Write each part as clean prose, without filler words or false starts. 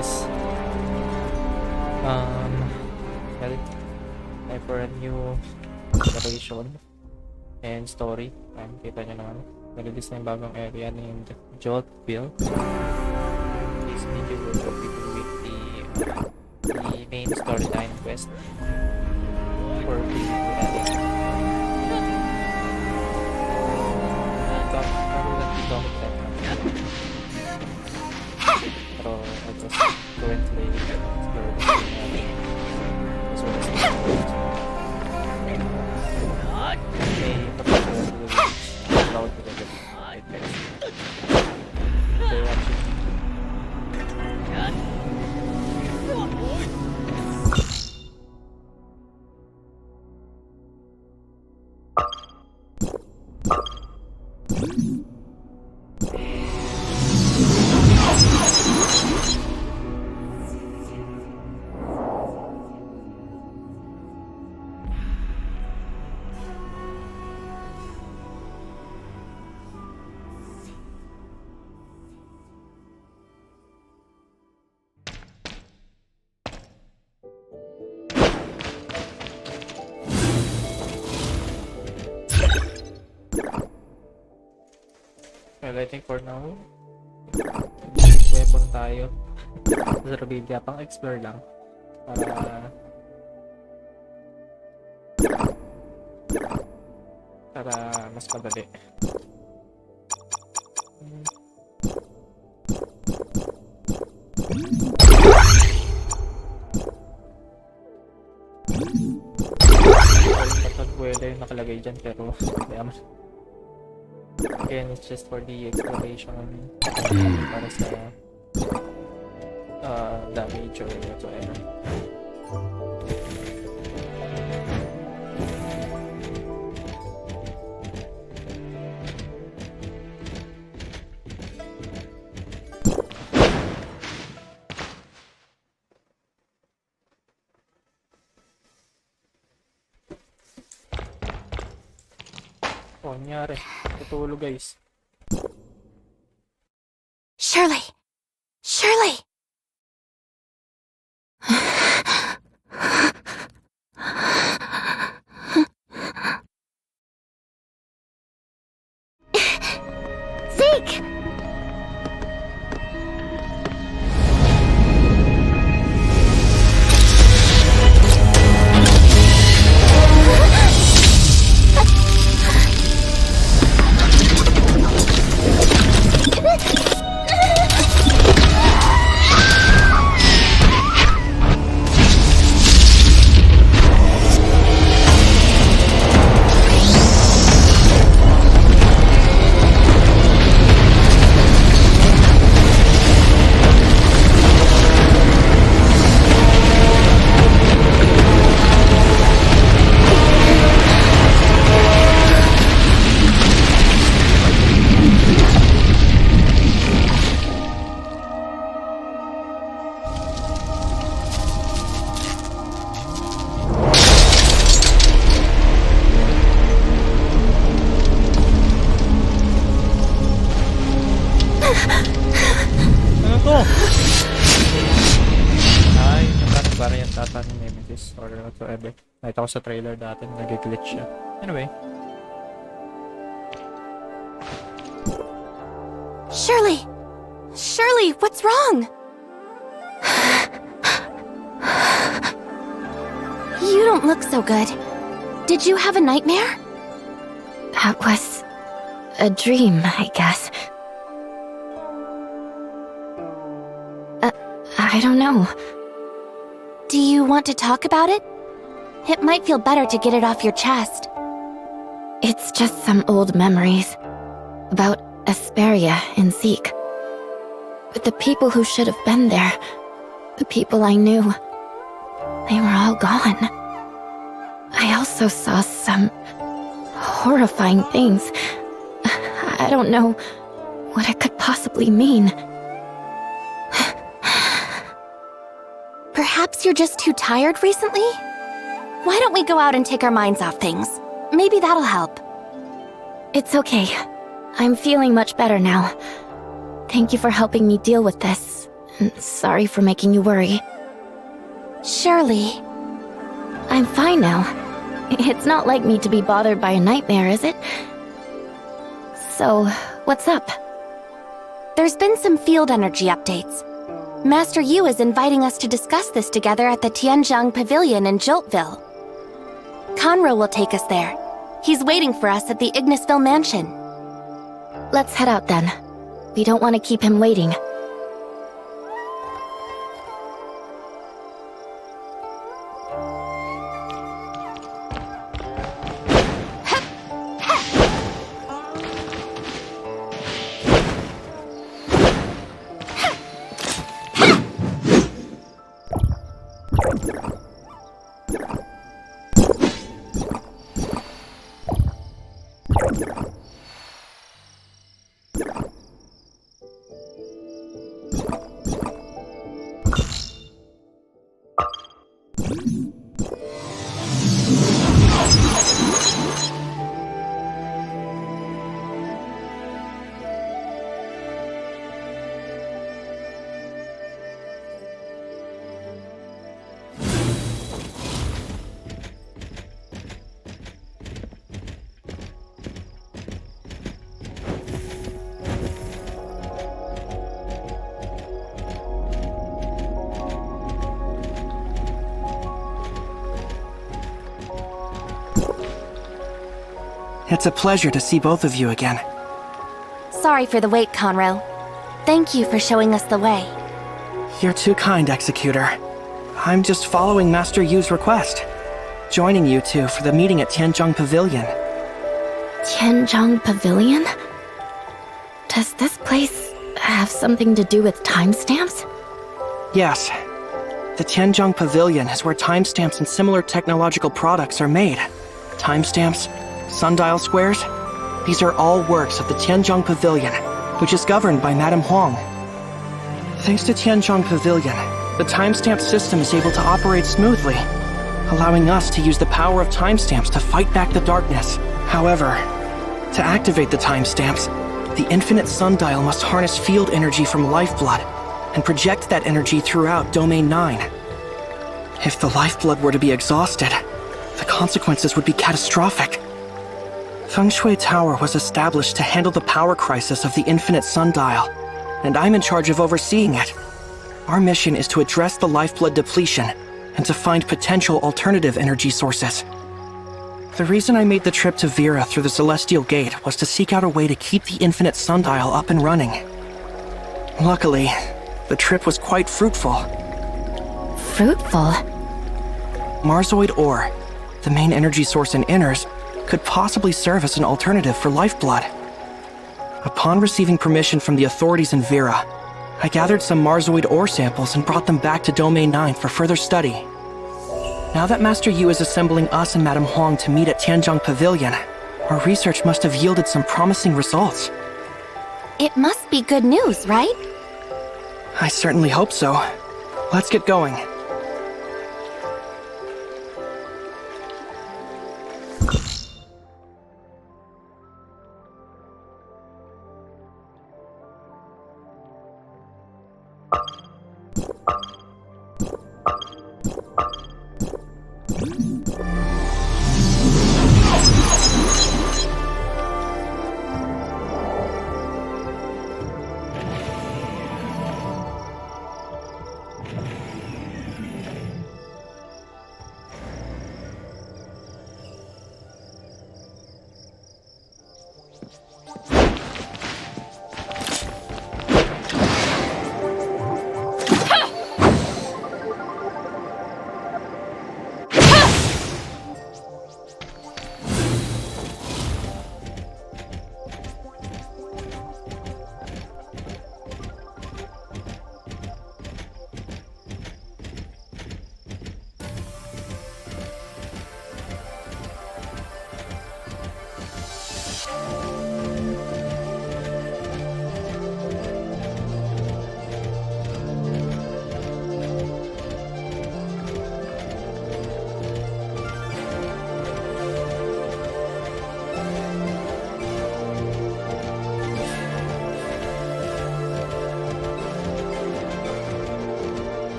guys. Well, time for a new exploration and story. Kita nyo naman, nag-release na yung bagong area named Joltville. This video will help you with the main storyline quest for the area. Pero I just currently explore this area. So this is may particularly allowed to get it next. They're watching. Well, I think for now, weapon tayo. Sa Rebellia, pang explore lang. Para mas madali. Patagwela yung nakalagay dyan, pero again, it's just for the exploration para sa damage or whatsoever. Oh, nangyari. Tutulog, guys. Shirley! Shirley! Zeke! Or whatsoever. Nakita ko sa trailer dati, nag-glitch siya. Anyway. Shirley! Shirley, what's wrong? You don't look so good. Did you have a nightmare? That was a dream, I guess. I don't know. Do you want to talk about it? It might feel better to get it off your chest. It's just some old memories about Asperia and Zeke. But the people who should have been there, the people I knew, they were all gone. I also saw some horrifying things. I don't know what it could possibly mean. Perhaps you're just too tired recently? Why don't we go out and take our minds off things? Maybe that'll help. It's okay. I'm feeling much better now. Thank you for helping me deal with this Sorry for making you worry. Surely. I'm fine now. It's not like me to be bothered by a nightmare, is it? So, what's up? There's been some field energy updates. Master Yu is inviting us to discuss this together at the Tianzhang Pavilion in Joltville. Conroe will take us there. He's waiting for us at the Ignisville mansion. Let's head out then. We don't want to keep him waiting. It's a pleasure to see both of you again. Sorry for the wait, Conroe. Thank you for showing us the way. You're too kind, Executor. I'm just following Master Yu's request. Joining you two for the meeting at Tianzhang Pavilion. Tianzhang Pavilion? Does this place have something to do with timestamps? Yes. The Tianzhang Pavilion is where timestamps and similar technological products are made. Timestamps, sundial squares, these are all works of the Tianzhang Pavilion, which is governed by Madame Huang. Thanks to Tianzhang Pavilion, the timestamp system is able to operate smoothly, allowing us to use the power of timestamps to fight back the darkness. However, to activate the timestamps, the infinite sundial must harness field energy from lifeblood and project that energy throughout Domain 9. If the lifeblood were to be exhausted, the consequences would be catastrophic. Feng Shui Tower was established to handle the power crisis of the infinite sundial, and I'm in charge of overseeing it. Our mission is to address the lifeblood depletion and to find potential alternative energy sources. The reason I made the trip to Vera through the Celestial Gate was to seek out a way to keep the infinite sundial up and running. Luckily, the trip was quite fruitful. Fruitful? Marzoid ore, the main energy source in Inners, could possibly serve as an alternative for lifeblood. Upon receiving permission from the authorities in Vera, I gathered some Marzoid ore samples and brought them back to Domain 9 for further study. Now that Master Yu is assembling us and Madame Huang to meet at Tianzhang Pavilion, our research must have yielded some promising results. It must be good news, right? I certainly hope so. Let's get going.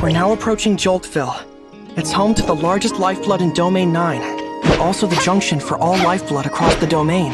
We're now approaching Joltville. It's home to the largest lifeblood in Domain 9, and also the junction for all lifeblood across the domain.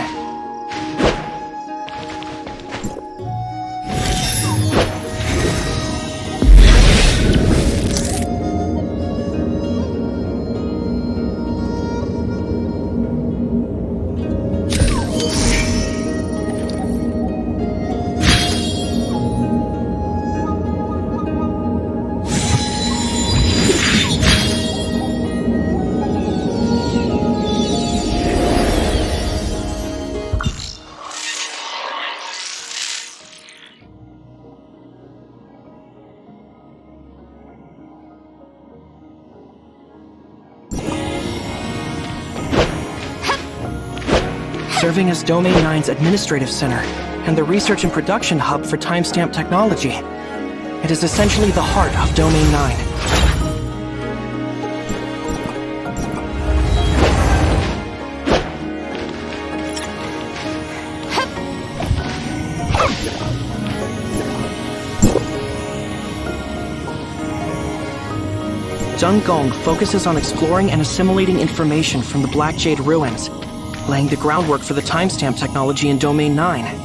Serving as Domain 9's administrative center and the research and production hub for timestamp technology. It is essentially the heart of Domain 9. Gong focuses on exploring and assimilating information from the Black Jade ruins, laying the groundwork for the timestamp technology in Domain 9.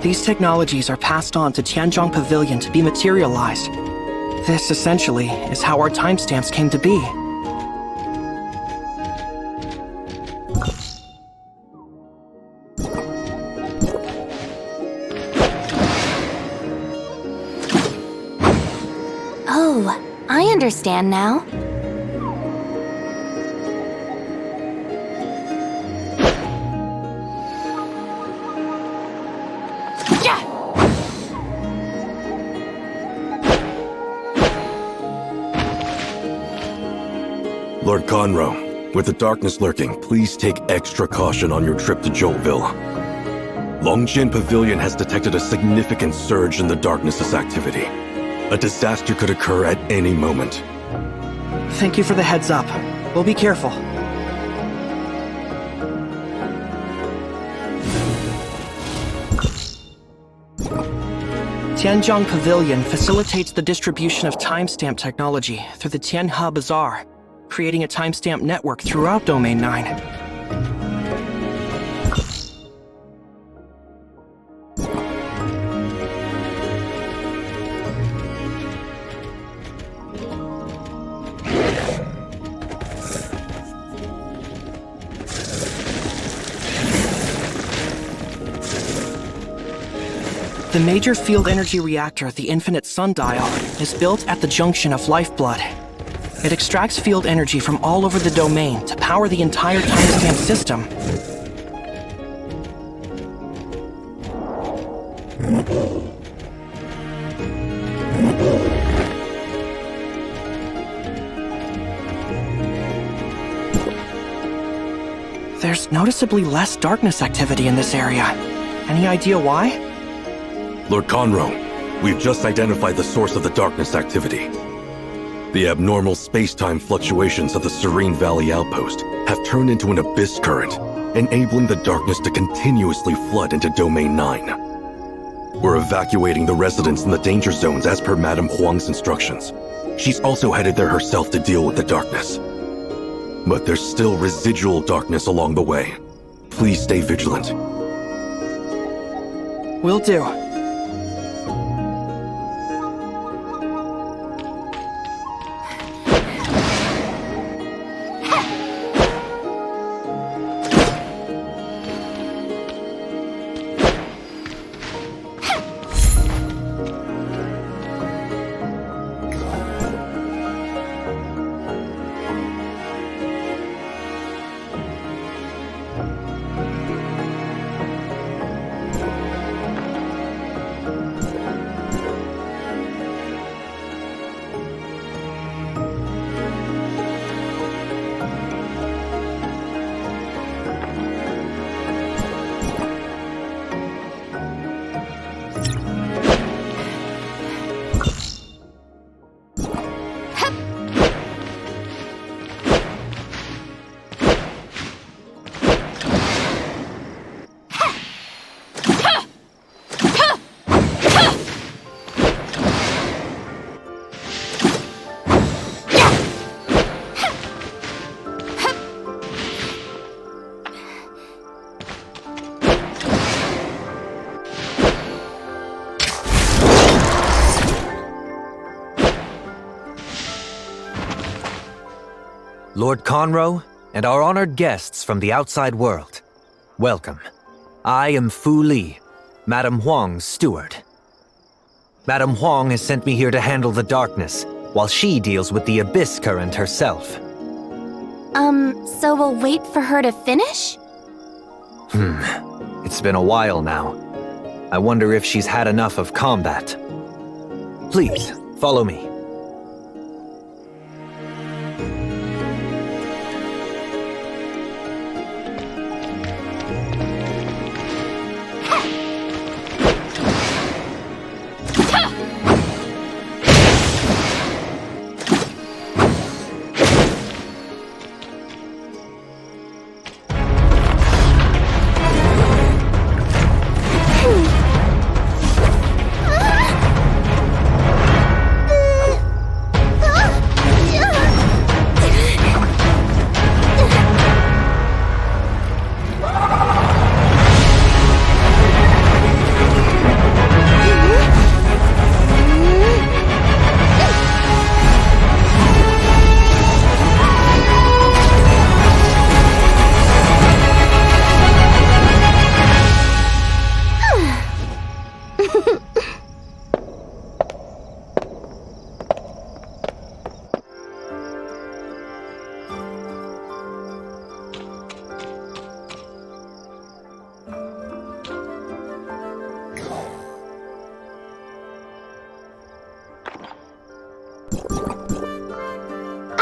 These technologies are passed on to Tianzhong Pavilion to be materialized. This, essentially, is how our timestamps came to be. Oh, I understand now. Lord Conroe, with the darkness lurking, please take extra caution on your trip to Joltville. Longjin Pavilion has detected a significant surge in the darkness's activity. A disaster could occur at any moment. Thank you for the heads up. We'll be careful. Tianzhong Pavilion facilitates the distribution of timestamp technology through the Tianhe Bazaar, creating a timestamp network throughout Domain 9. The major field energy reactor, the Infinite Sundial, is built at the junction of Lifeblood. It extracts field energy from all over the domain to power the entire timestamp system. There's noticeably less darkness activity in this area. Any idea why? Lord Conroe, we've just identified the source of the darkness activity. The abnormal space-time fluctuations of the Serene Valley outpost have turned into an abyss current, enabling the darkness to continuously flood into Domain 9. We're evacuating the residents in the danger zones as per Madame Huang's instructions. She's also headed there herself to deal with the darkness. But there's still residual darkness along the way. Please stay vigilant. Will do. Lord Conroe, and our honored guests from the outside world. Welcome. I am Fu Li, Madame Huang's steward. Madame Huang has sent me here to handle the darkness, while she deals with the abyss current herself. So we'll wait for her to finish? It's been a while now. I wonder if she's had enough of combat. Please, follow me.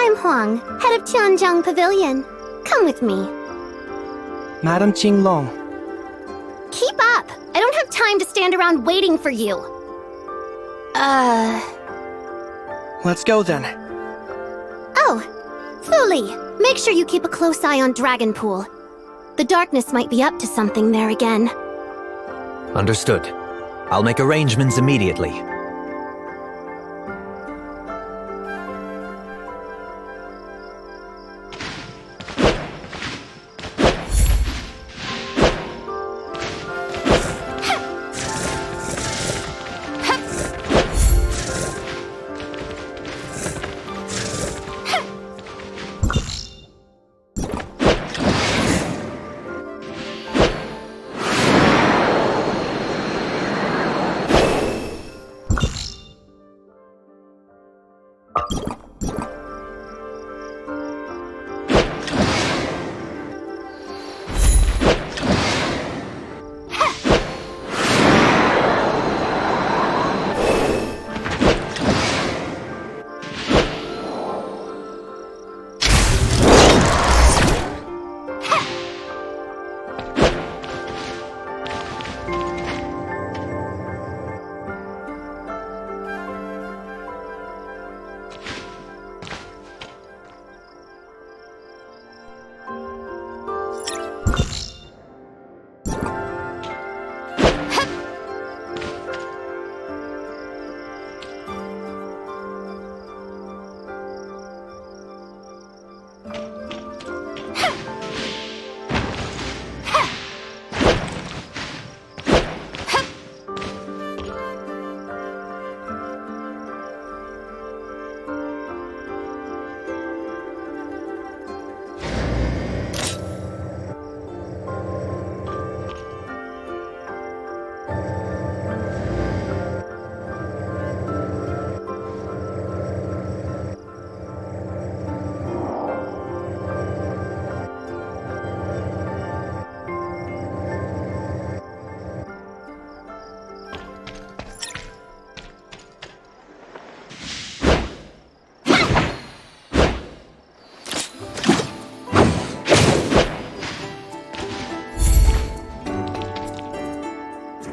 I'm Huang, head of Tianjiang Pavilion. Come with me. Madam Qinglong, Keep up! I don't have time to stand around waiting for you. let's go then. Oh, Fuli, make sure you keep a close eye on Dragon Pool. The darkness might be up to something there again. Understood. I'll make arrangements immediately.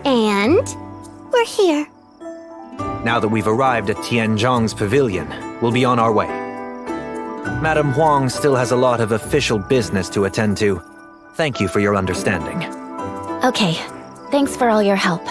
And we're here. Now that we've arrived at Tianjiang's pavilion, we'll be on our way. Madame Huang still has a lot of official business to attend to. Thank you for your understanding. Okay, thanks for all your help.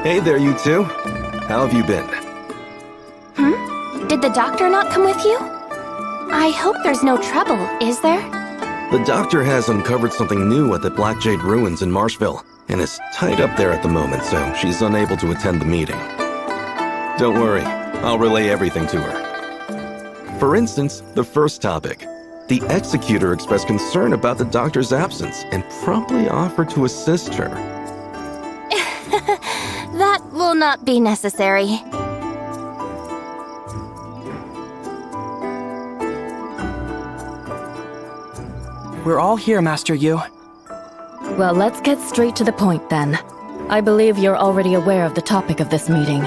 Hey there, you two. How have you been? Did the doctor not come with you? I hope there's no trouble, is there? The doctor has uncovered something new at the Black Jade Ruins in Marshville, and is tied up there at the moment, so she's unable to attend the meeting. Don't worry, I'll relay everything to her. For instance, the first topic. The Executor expressed concern about the doctor's absence and promptly offered to assist her. That will not be necessary. We're all here, Master Yu. Well, let's get straight to the point then. I believe you're already aware of the topic of this meeting.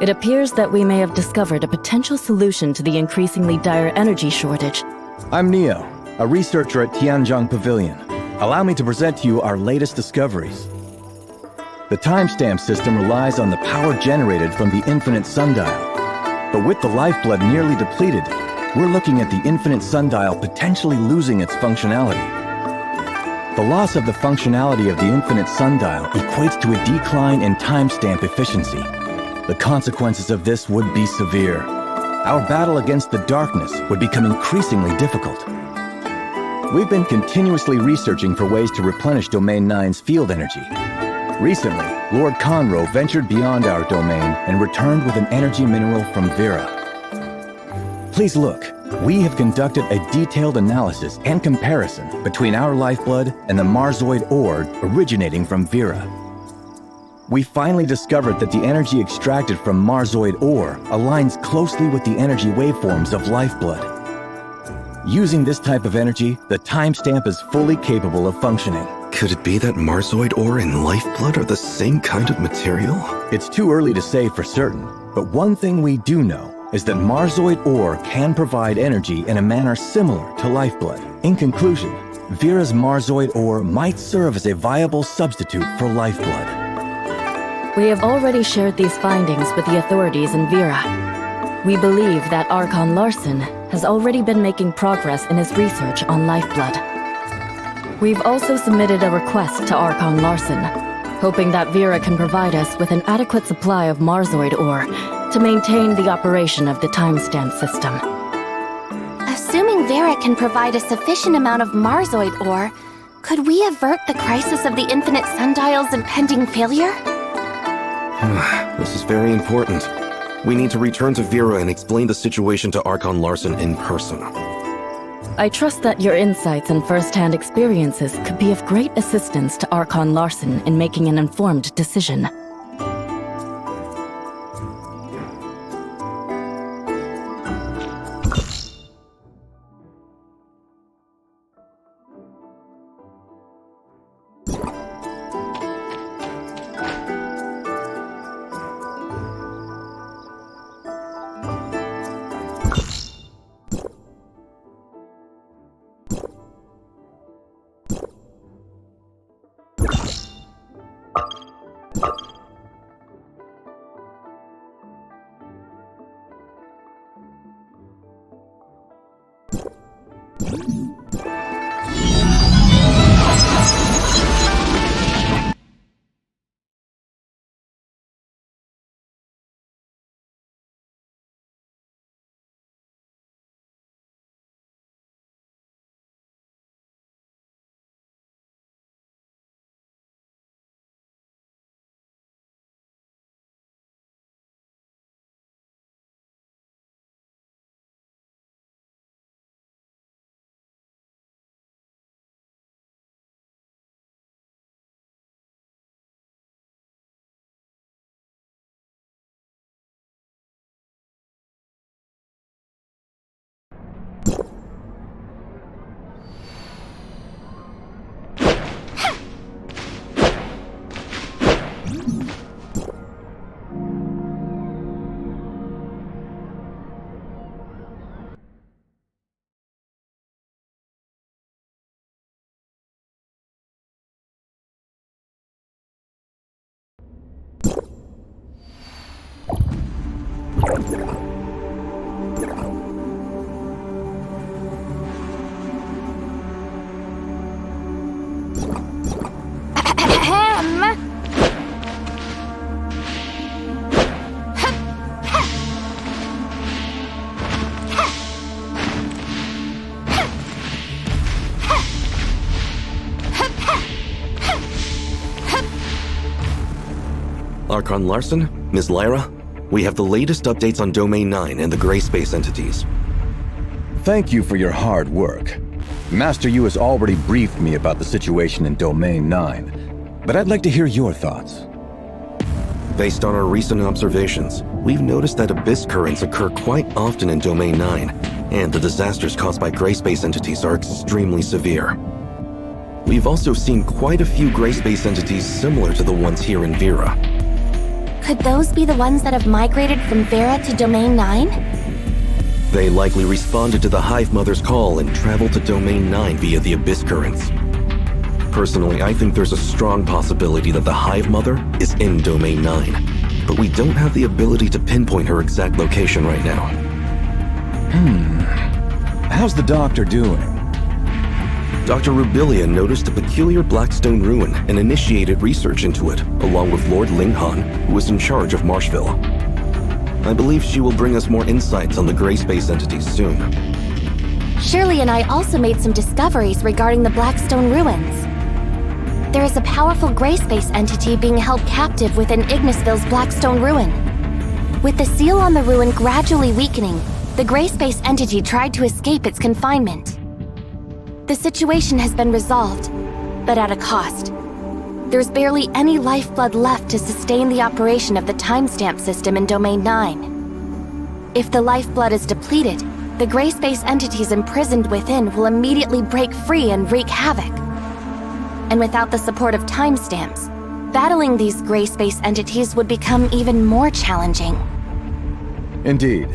It appears that we may have discovered a potential solution to the increasingly dire energy shortage. I'm Neo, a researcher at Tianzhong Pavilion. Allow me to present to you our latest discoveries. The timestamp system relies on the power generated from the infinite sundial. But with the lifeblood nearly depleted, we're looking at the infinite sundial potentially losing its functionality. The loss of the functionality of the infinite sundial equates to a decline in timestamp efficiency. The consequences of this would be severe. Our battle against the darkness would become increasingly difficult. We've been continuously researching for ways to replenish Domain 9's field energy. Recently, Lord Conroe ventured beyond our domain and returned with an energy mineral from Vera. Please look. We have conducted a detailed analysis and comparison between our lifeblood and the Marzoid ore originating from Vera. We finally discovered that the energy extracted from Marzoid ore aligns closely with the energy waveforms of lifeblood. Using this type of energy, the timestamp is fully capable of functioning. Could it be that Marzoid ore and lifeblood are the same kind of material? It's too early to say for certain, but one thing we do know is that Marzoid ore can provide energy in a manner similar to lifeblood. In conclusion, Vera's Marzoid ore might serve as a viable substitute for lifeblood. We have already shared these findings with the authorities in Vera. We believe that Archon Larson has already been making progress in his research on lifeblood. We've also submitted a request to Archon Larson, hoping that Vera can provide us with an adequate supply of Marzoid ore to maintain the operation of the timestamp system. Assuming Vera can provide a sufficient amount of Marzoid ore, could we avert the crisis of the infinite sundial's impending failure? This is very important. We need to return to Vera and explain the situation to Archon Larson in person. I trust that your insights and first-hand experiences could be of great assistance to Archon Larson in making an informed decision. Archon Larson, Ms. Lyra, we have the latest updates on Domain 9 and the gray space entities. Thank you for your hard work. Master Yu has already briefed me about the situation in Domain 9, but I'd like to hear your thoughts. Based on our recent observations, we've noticed that abyss currents occur quite often in Domain 9, and the disasters caused by gray space entities are extremely severe. We've also seen quite a few gray space entities similar to the ones here in Vera. Could those be the ones that have migrated from Vera to Domain 9? They likely responded to the Hive Mother's call and traveled to Domain 9 via the abyss currents. Personally, I think there's a strong possibility that the Hive Mother is in Domain 9, but we don't have the ability to pinpoint her exact location right now. How's the doctor doing? Dr. Rubilia noticed a peculiar Blackstone ruin and initiated research into it, along with Lord Linghan, who is in charge of Marshville. I believe she will bring us more insights on the gray space entities soon. Shirley and I also made some discoveries regarding the Blackstone ruins. There is a powerful gray space entity being held captive within Ignisville's Blackstone ruin. With the seal on the ruin gradually weakening, the gray space entity tried to escape its confinement. The situation has been resolved, but at a cost. There's barely any lifeblood left to sustain the operation of the timestamp system in Domain 9. If the lifeblood is depleted, the gray space entities imprisoned within will immediately break free and wreak havoc. And without the support of timestamps, battling these gray space entities would become even more challenging. Indeed.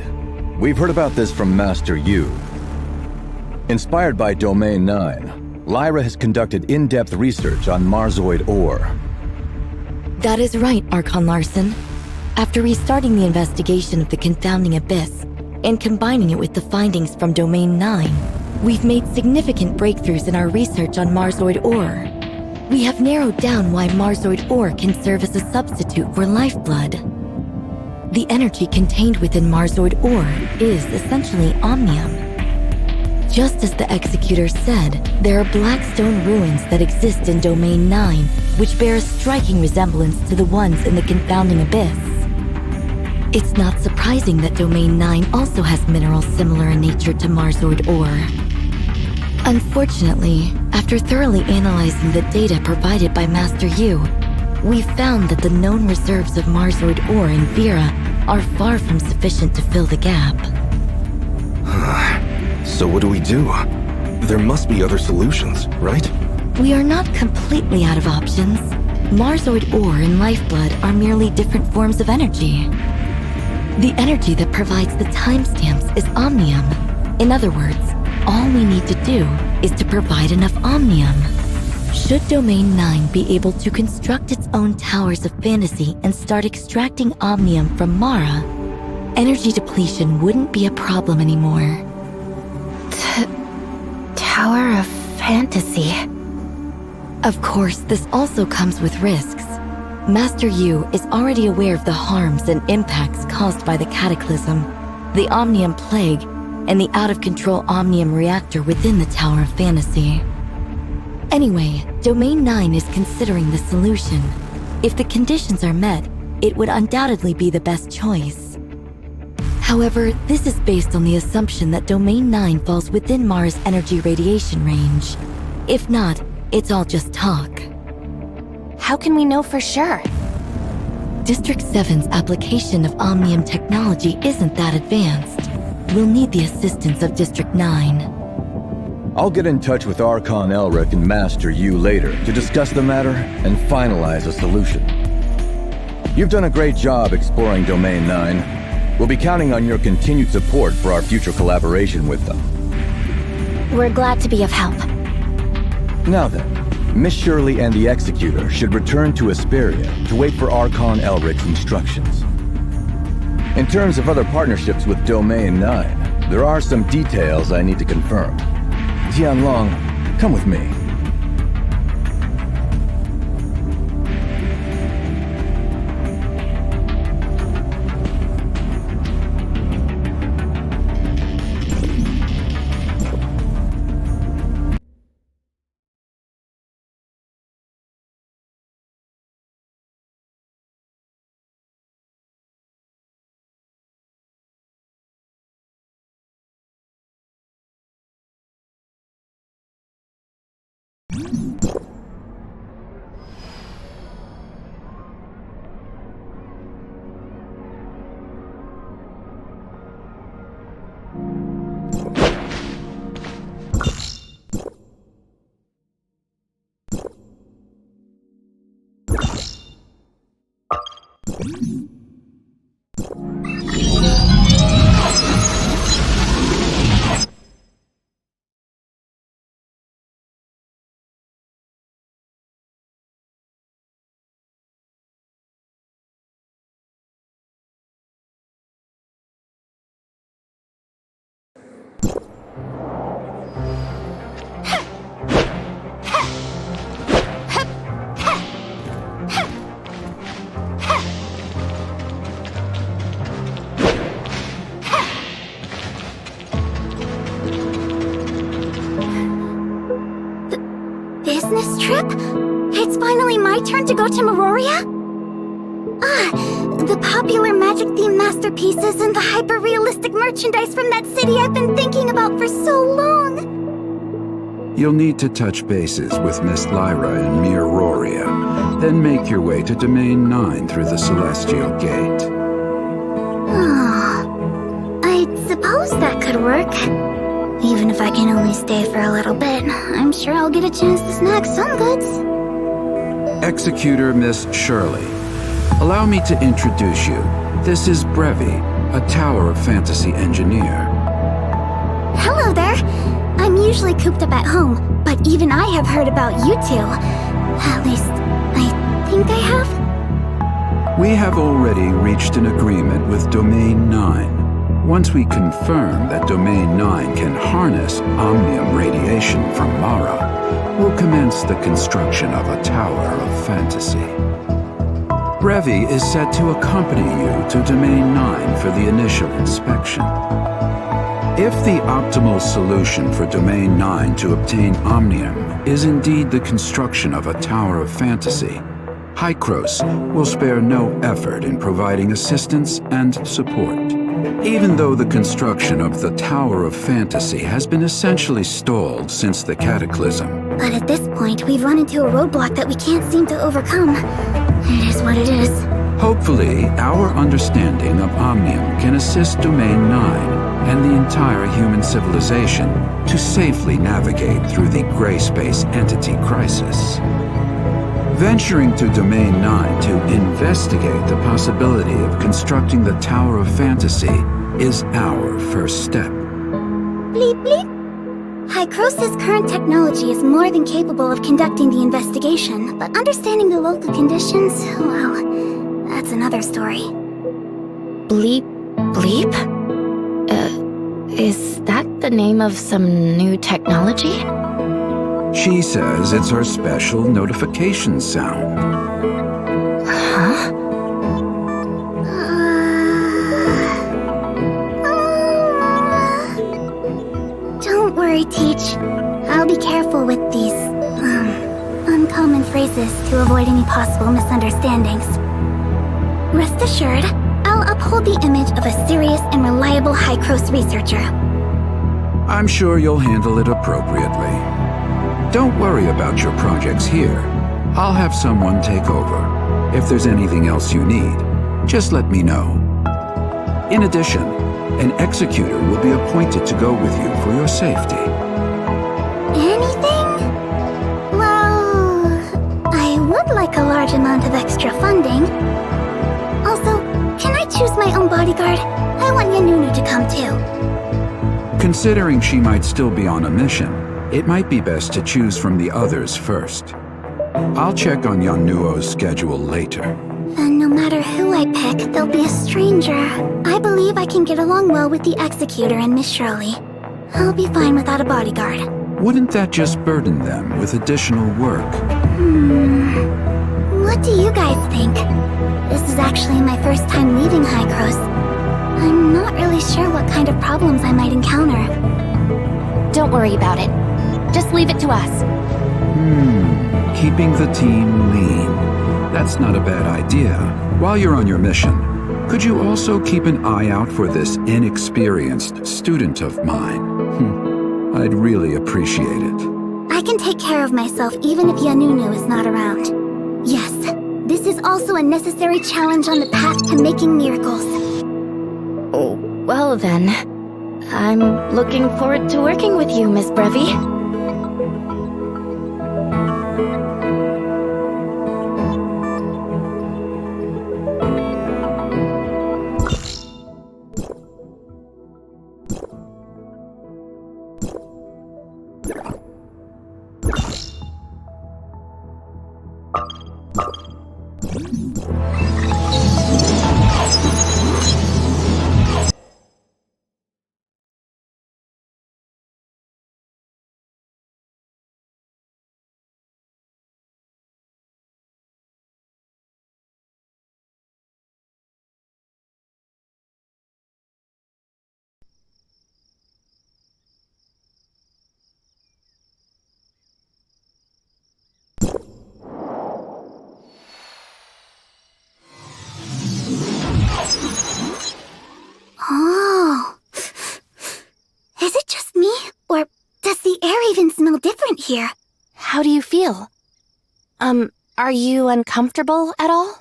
We've heard about this from Master Yu. Inspired by Domain 9, Lyra has conducted in-depth research on Marsoid ore. That is right, Archon Larson. After restarting the investigation of the confounding abyss and combining it with the findings from Domain 9, we've made significant breakthroughs in our research on Marsoid ore. We have narrowed down why Marsoid ore can serve as a substitute for lifeblood. The energy contained within Marsoid ore is essentially omnium. Just as the Executor said, there are Blackstone ruins that exist in Domain 9, which bear a striking resemblance to the ones in the confounding abyss. It's not surprising that Domain 9 also has minerals similar in nature to Marsoid ore. Unfortunately, after thoroughly analyzing the data provided by Master Yu, we found that the known reserves of Marsoid ore in Vera are far from sufficient to fill the gap. So what do we do? There must be other solutions, right? We are not completely out of options. Marsoid ore and lifeblood are merely different forms of energy. The energy that provides the timestamps is omnium. In other words, all we need to do is to provide enough omnium. Should Domain 9 be able to construct its own towers of fantasy and start extracting omnium from Mara, energy depletion wouldn't be a problem anymore. Tower of Fantasy. Of course, this also comes with risks. Master Yu is already aware of the harms and impacts caused by the Cataclysm, the Omnium Plague, and the out-of-control Omnium Reactor within the Tower of Fantasy. Anyway, Domain 9 is considering the solution. If the conditions are met, it would undoubtedly be the best choice. However, this is based on the assumption that Domain 9 falls within Mara's energy radiation range. If not, it's all just talk. How can we know for sure? District 7's application of Omnium technology isn't that advanced. We'll need the assistance of District 9. I'll get in touch with Archon Elric and Master Yu later to discuss the matter and finalize a solution. You've done a great job exploring Domain 9. We'll be counting on your continued support for our future collaboration with them. We're glad to be of help. Now then, Miss Shirley and the Executor should return to Asperia to wait for Archon Elric's instructions. In terms of other partnerships with Domain 9, there are some details I need to confirm. Tianlong, come with me. business trip? It's finally my turn to go to Meroria? Ah, the popular magic-themed masterpieces and the hyper-realistic merchandise from that city I've been thinking about for so long. You'll need to touch bases with Miss Lyra in Meroria, then make your way to Domain 9 through the Celestial Gate. I suppose that could work. Even if I can only stay for a little bit, I'm sure I'll get a chance to snag some goods. Executor Miss Shirley, allow me to introduce you. This is Brevi, a Tower of Fantasy engineer. Hello there. I'm usually cooped up at home, but even I have heard about you two. At least, I think I have. We have already reached an agreement with Domain 9. Once we confirm that Domain 9 can harness omnium radiation from Mara, we'll commence the construction of a Tower of Fantasy. Brevi is set to accompany you to Domain 9 for the initial inspection. If the optimal solution for Domain 9 to obtain omnium is indeed the construction of a Tower of Fantasy, Hykros will spare no effort in providing assistance and support. Even though the construction of the Tower of Fantasy has been essentially stalled since the Cataclysm. But at this point, we've run into a roadblock that we can't seem to overcome. It is what it is. Hopefully, our understanding of omnium can assist Domain 9 and the entire human civilization to safely navigate through the gray space entity crisis. Venturing to Domain 9 to investigate the possibility of constructing the Tower of Fantasy is our first step. Bleep bleep. Hykros' current technology is more than capable of conducting the investigation, but understanding the local conditions, well, that's another story. Bleep, bleep? Is that the name of some new technology? She says it's her special notification sound. Huh? Don't worry, Teach. I'll be careful with these, uncommon phrases to avoid any possible misunderstandings. Rest assured, I'll uphold the image of a serious and reliable Hykros researcher. I'm sure you'll handle it appropriately. Don't worry about your projects here. I'll have someone take over. If there's anything else you need, just let me know. In addition, an executor will be appointed to go with you for your safety. Anything? Well, I would like a large amount of extra funding. Also, can I choose my own bodyguard? I want Yanunu to come too. Considering she might still be on a mission, it might be best to choose from the others first. I'll check on Yanuo's schedule later. And no matter who I pick, they'll be a stranger. I believe I can get along well with the Executor and Miss Shirley. I'll be fine without a bodyguard. Wouldn't that just burden them with additional work? What do you guys think? This is actually my first time leaving Hykros. I'm not really sure what kind of problems I might encounter. Don't worry about it. Just leave it to us. Keeping the team lean. That's not a bad idea. While you're on your mission, could you also keep an eye out for this inexperienced student of mine? I'd really appreciate it. I can take care of myself even if Yanunu is not around. Yes, this is also a necessary challenge on the path to making miracles. Oh, well then. I'm looking forward to working with you, Miss Brevi. Does the air even smell different here? How do you feel? Are you uncomfortable at all?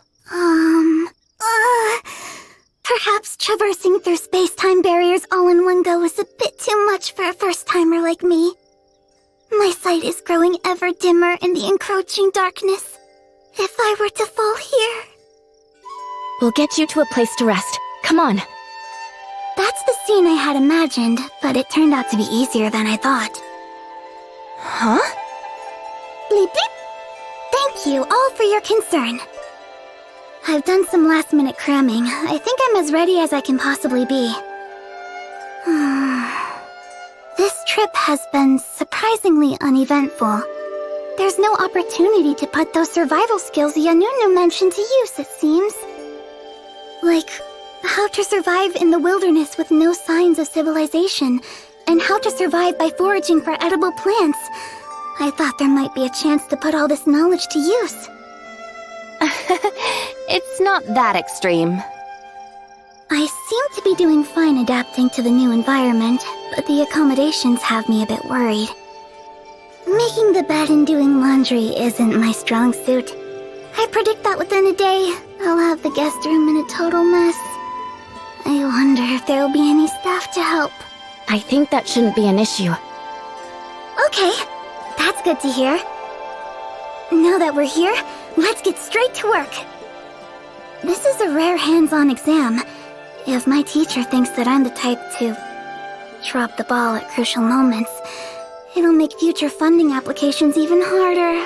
Perhaps traversing through space-time barriers all in one go is a bit too much for a first-timer like me. My sight is growing ever dimmer in the encroaching darkness. If I were to fall here... We'll get you to a place to rest. Come on. That's the scene I had imagined, but it turned out to be easier than I thought. Huh? Bleep bleep! Thank you all for your concern. I've done some last-minute cramming. I think I'm as ready as I can possibly be. This trip has been surprisingly uneventful. There's no opportunity to put those survival skills Yanunu mentioned to use, it seems. Like, how to survive in the wilderness with no signs of civilization, and how to survive by foraging for edible plants. I thought there might be a chance to put all this knowledge to use. It's not that extreme. I seem to be doing fine adapting to the new environment, but the accommodations have me a bit worried. Making the bed and doing laundry isn't my strong suit. I predict that within a day, I'll have the guest room in a total mess. I wonder if there'll be any staff to help. I think that shouldn't be an issue. Okay, that's good to hear. Now that we're here, let's get straight to work. This is a rare hands-on exam. If my teacher thinks that I'm the type to drop the ball at crucial moments, it'll make future funding applications even harder.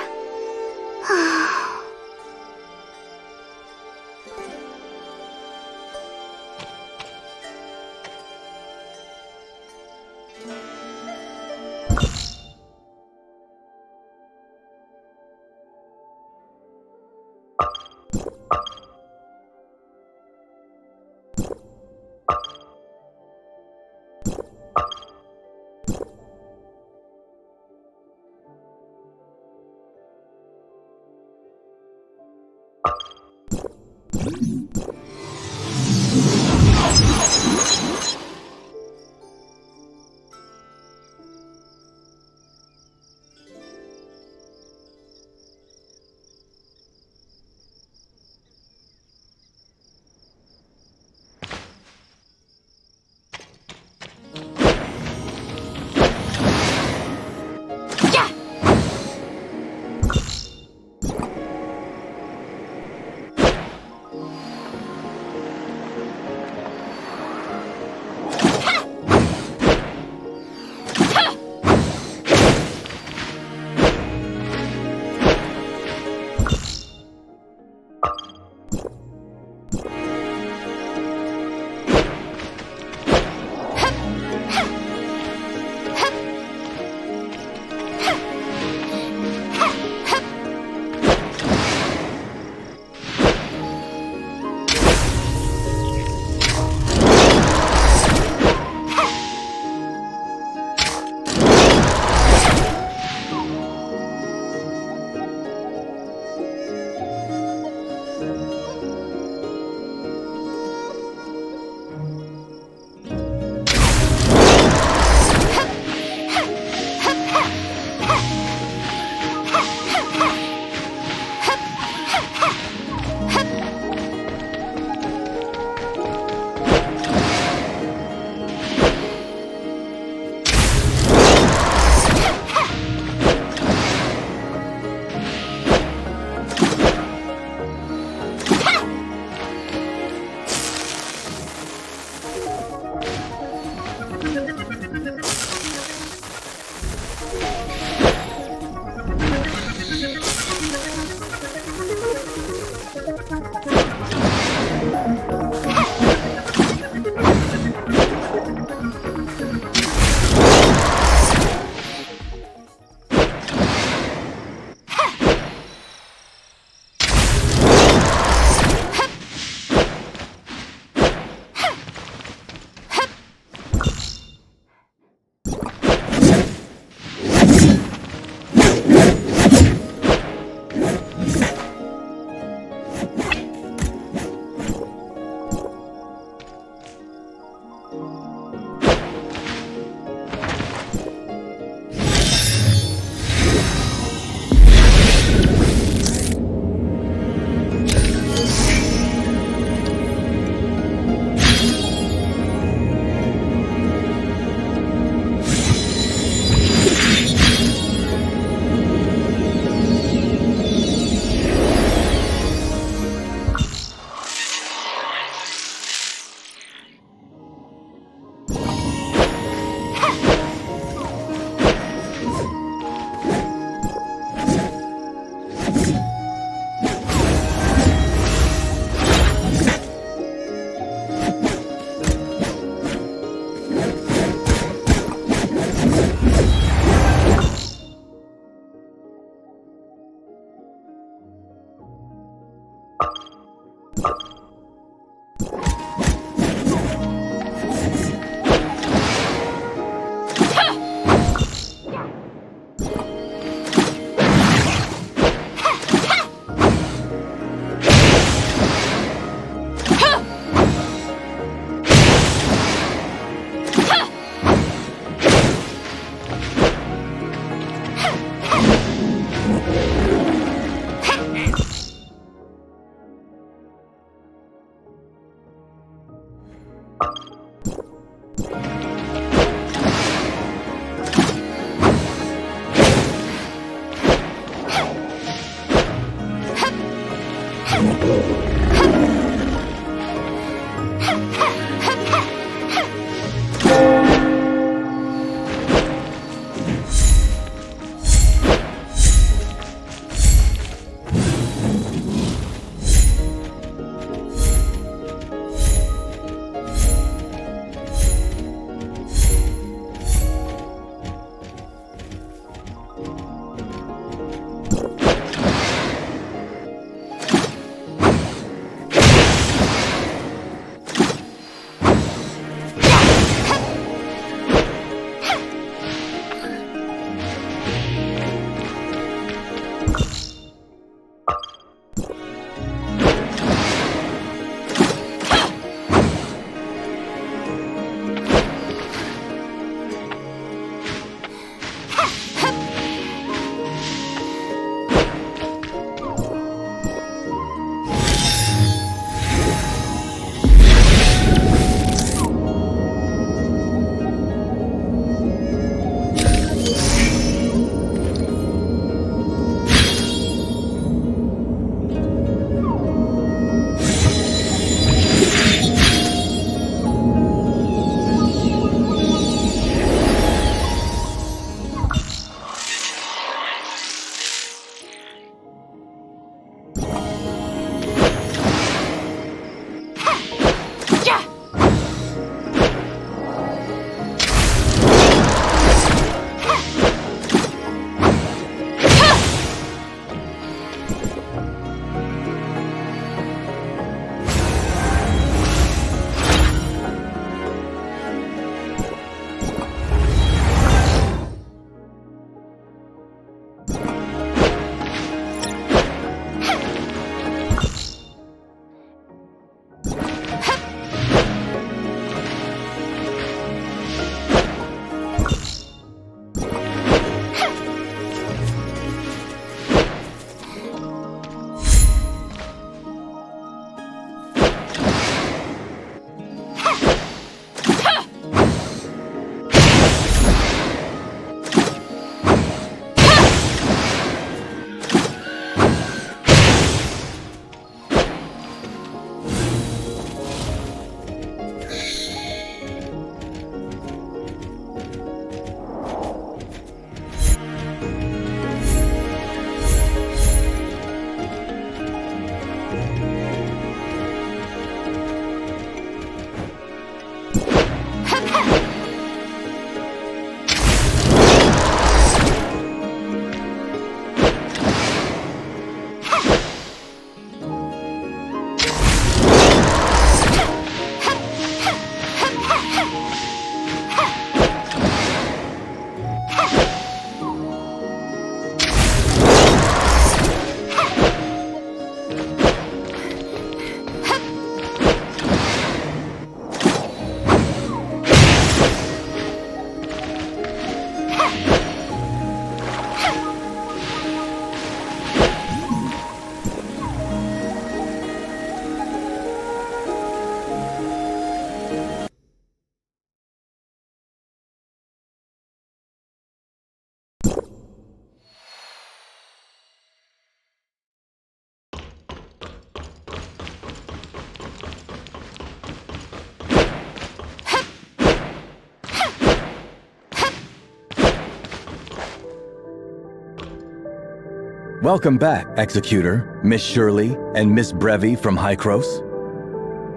Welcome back, Executor, Miss Shirley, and Miss Brevy from Hykros.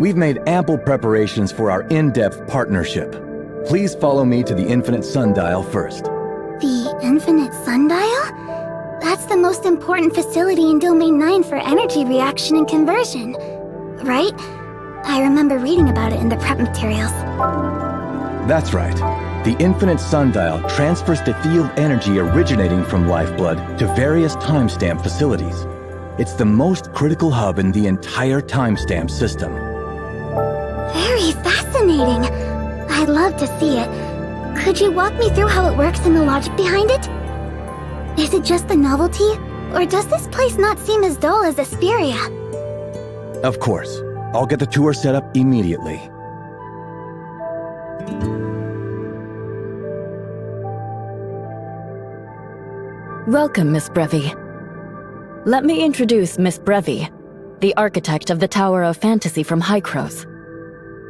We've made ample preparations for our in-depth partnership. Please follow me to the Infinite Sundial first. The Infinite Sundial? That's the most important facility in Domain 9 for energy reaction and conversion, right? I remember reading about it in the prep materials. That's right. The Infinite Sundial transfers the field energy originating from lifeblood to various timestamp facilities. It's the most critical hub in the entire timestamp system. Very fascinating. I'd love to see it. Could you walk me through how it works and the logic behind it? Is it just the novelty, or does this place not seem as dull as Asperia? Of course. I'll get the tour set up immediately. Welcome, Miss Brevy. Let me introduce Miss Brevy, the architect of the Tower of Fantasy from Hykros.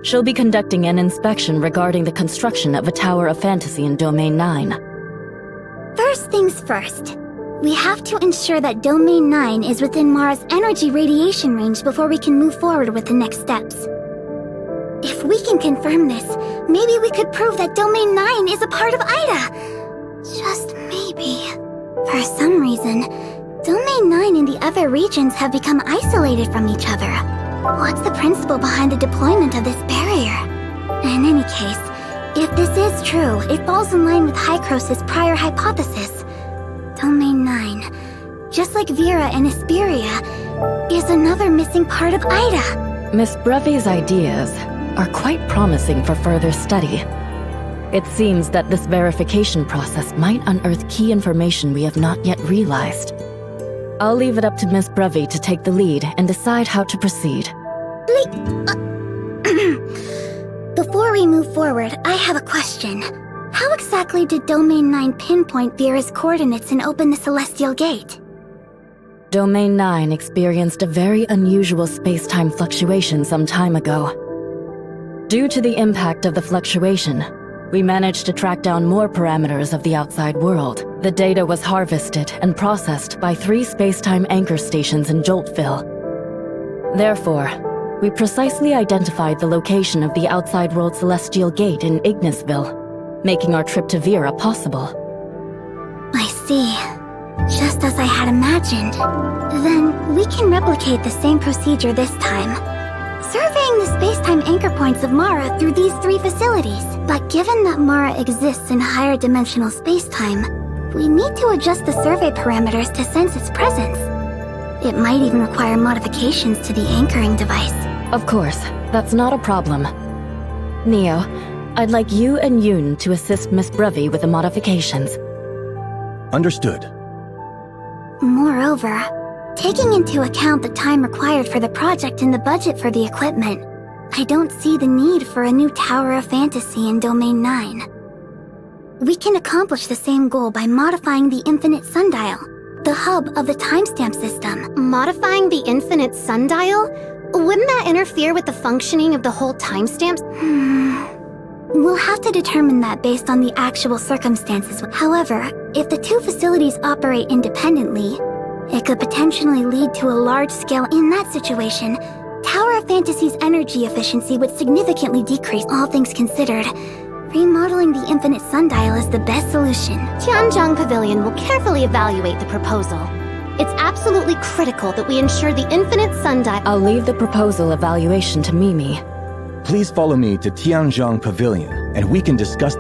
She'll be conducting an inspection regarding the construction of a Tower of Fantasy in Domain 9. First things first. We have to ensure that Domain 9 is within Mara's energy radiation range before we can move forward with the next steps. If we can confirm this, maybe we could prove that Domain 9 is a part of Ida. Just maybe. For some reason, Domain 9 and the other regions have become isolated from each other. What's the principle behind the deployment of this barrier? In any case, if this is true, it falls in line with Hykros' prior hypothesis. Domain 9, just like Vera and Asperia, is another missing part of Ida. Miss Brevy's ideas are quite promising for further study. It seems that this verification process might unearth key information we have not yet realized. I'll leave it up to Miss Brevy to take the lead and decide how to proceed. Before we move forward, I have a question. How exactly did Domain 9 pinpoint Vera's coordinates and open the Celestial Gate? Domain 9 experienced a very unusual space-time fluctuation some time ago. Due to the impact of the fluctuation, we managed to track down more parameters of the outside world. The data was harvested and processed by 3 space-time anchor stations in Joltville. Therefore, we precisely identified the location of the outside world Celestial Gate in Ignisville, making our trip to Vera possible. I see. Just as I had imagined. Then, we can replicate the same procedure this time. Surveying the space-time anchor points of Mara through these 3 facilities. But given that Mara exists in higher dimensional space-time, we need to adjust the survey parameters to sense its presence. It might even require modifications to the anchoring device. Of course, that's not a problem. Neo, I'd like you and Yoon to assist Miss Brevy with the modifications. Understood. Moreover, taking into account the time required for the project and the budget for the equipment, I don't see the need for a new Tower of Fantasy in Domain 9. We can accomplish the same goal by modifying the Infinite Sundial, the hub of the timestamp system. Modifying the Infinite Sundial? Wouldn't that interfere with the functioning of the whole timestamps? We'll have to determine that based on the actual circumstances. However, if the 2 facilities operate independently, it could potentially lead to a large scale. In that situation, Tower of Fantasy's energy efficiency would significantly decrease. All things considered, remodeling the Infinite Sundial is the best solution. Tianzhong Pavilion will carefully evaluate the proposal. It's absolutely critical that we ensure the Infinite Sundial— I'll leave the proposal evaluation to Mimi. Please follow me to Tianzhong Pavilion, and we can discuss...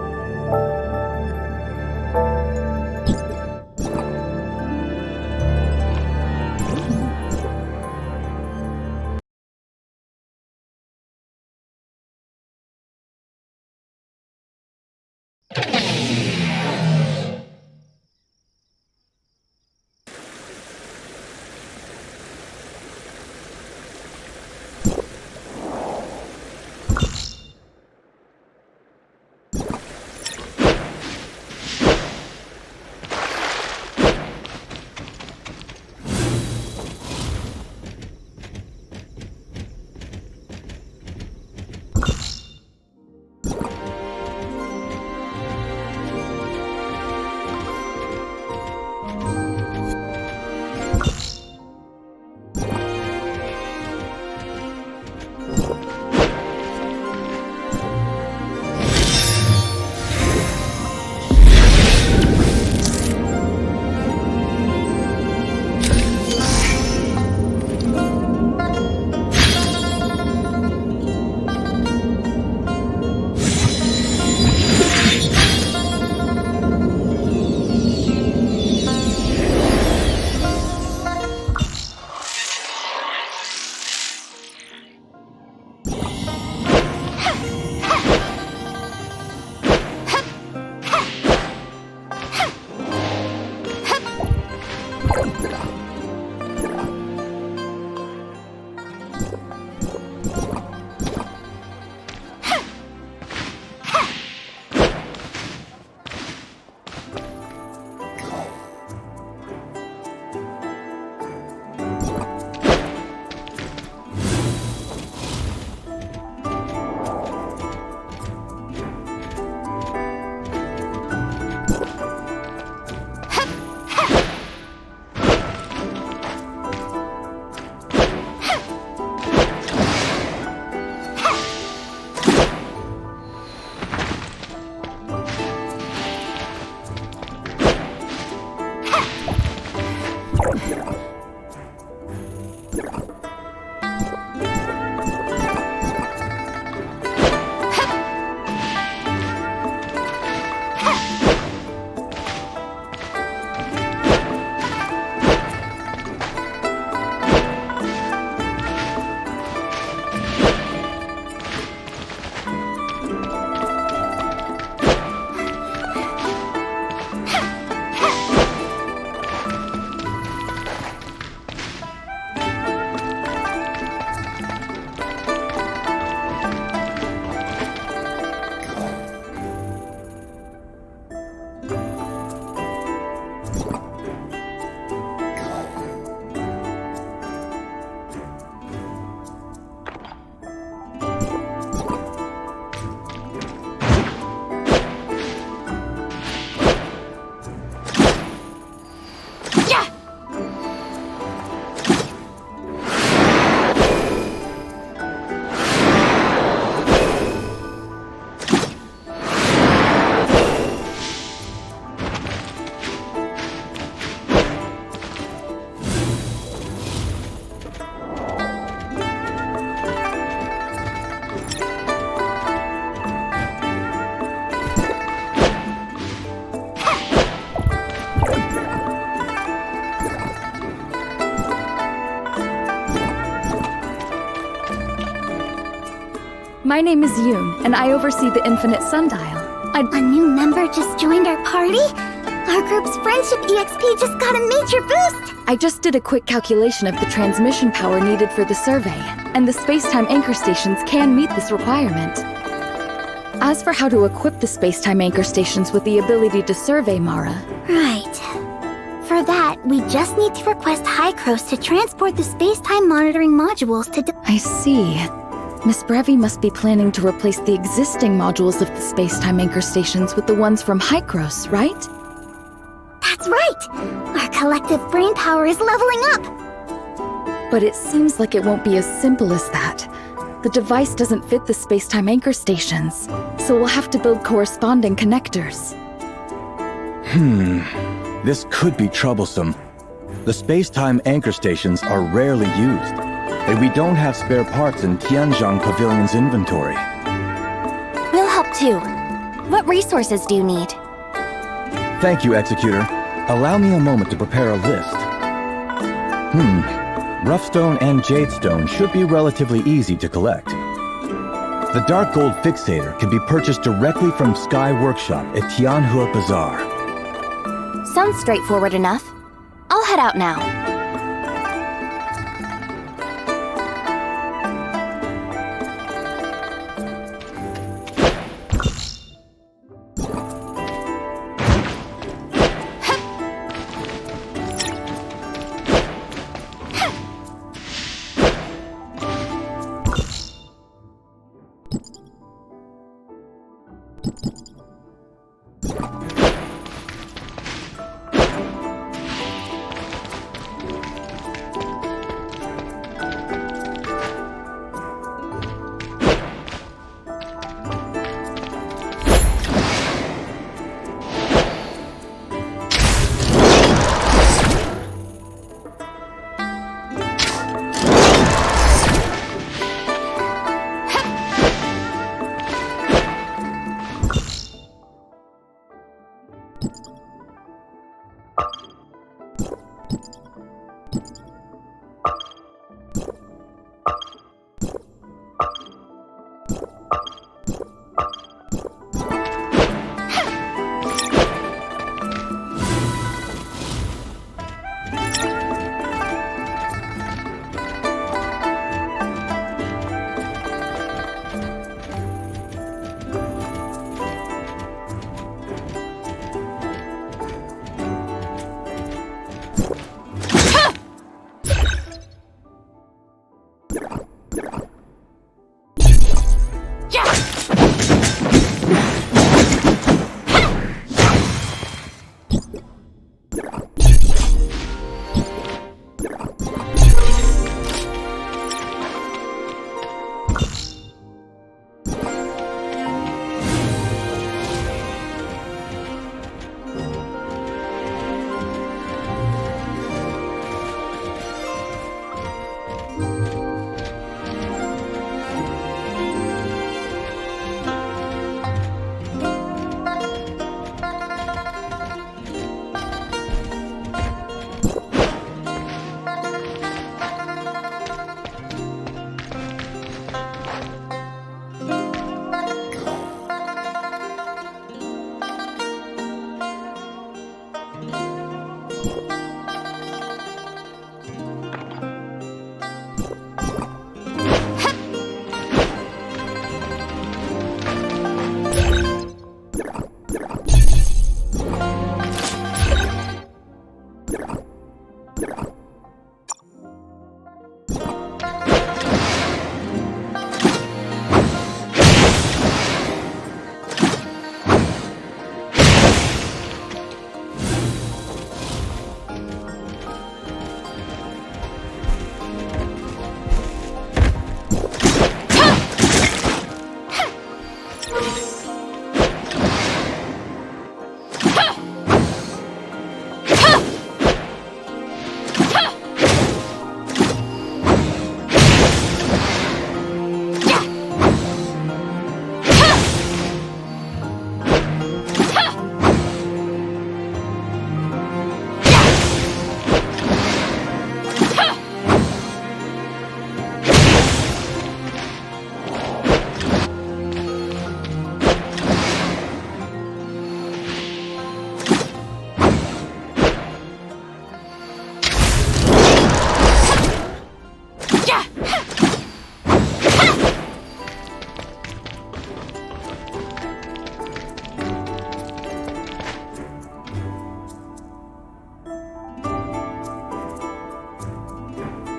My name is Yoon, and I oversee the Infinite Sundial. A new member just joined our party? Our group's friendship EXP just got a major boost! I just did a quick calculation of the transmission power needed for the survey, and the space-time anchor stations can meet this requirement. As for how to equip the space-time anchor stations with the ability to survey Mara... Right. For that, we just need to request Hycros to transport the space-time monitoring modules to I see. Miss Brevi must be planning to replace the existing modules of the space-time anchor stations with the ones from Hycros, right? That's right! Our collective brain power is leveling up! But it seems like it won't be as simple as that. The device doesn't fit the space-time anchor stations, so we'll have to build corresponding connectors. This could be troublesome. The space-time anchor stations are rarely used, and we don't have spare parts in Tianzhong Pavilion's inventory. We'll help too. What resources do you need? Thank you, Executor. Allow me a moment to prepare a list. Roughstone and Jadestone should be relatively easy to collect. The Dark Gold Fixator can be purchased directly from Sky Workshop at Tianhe Bazaar. Sounds straightforward enough. I'll head out now.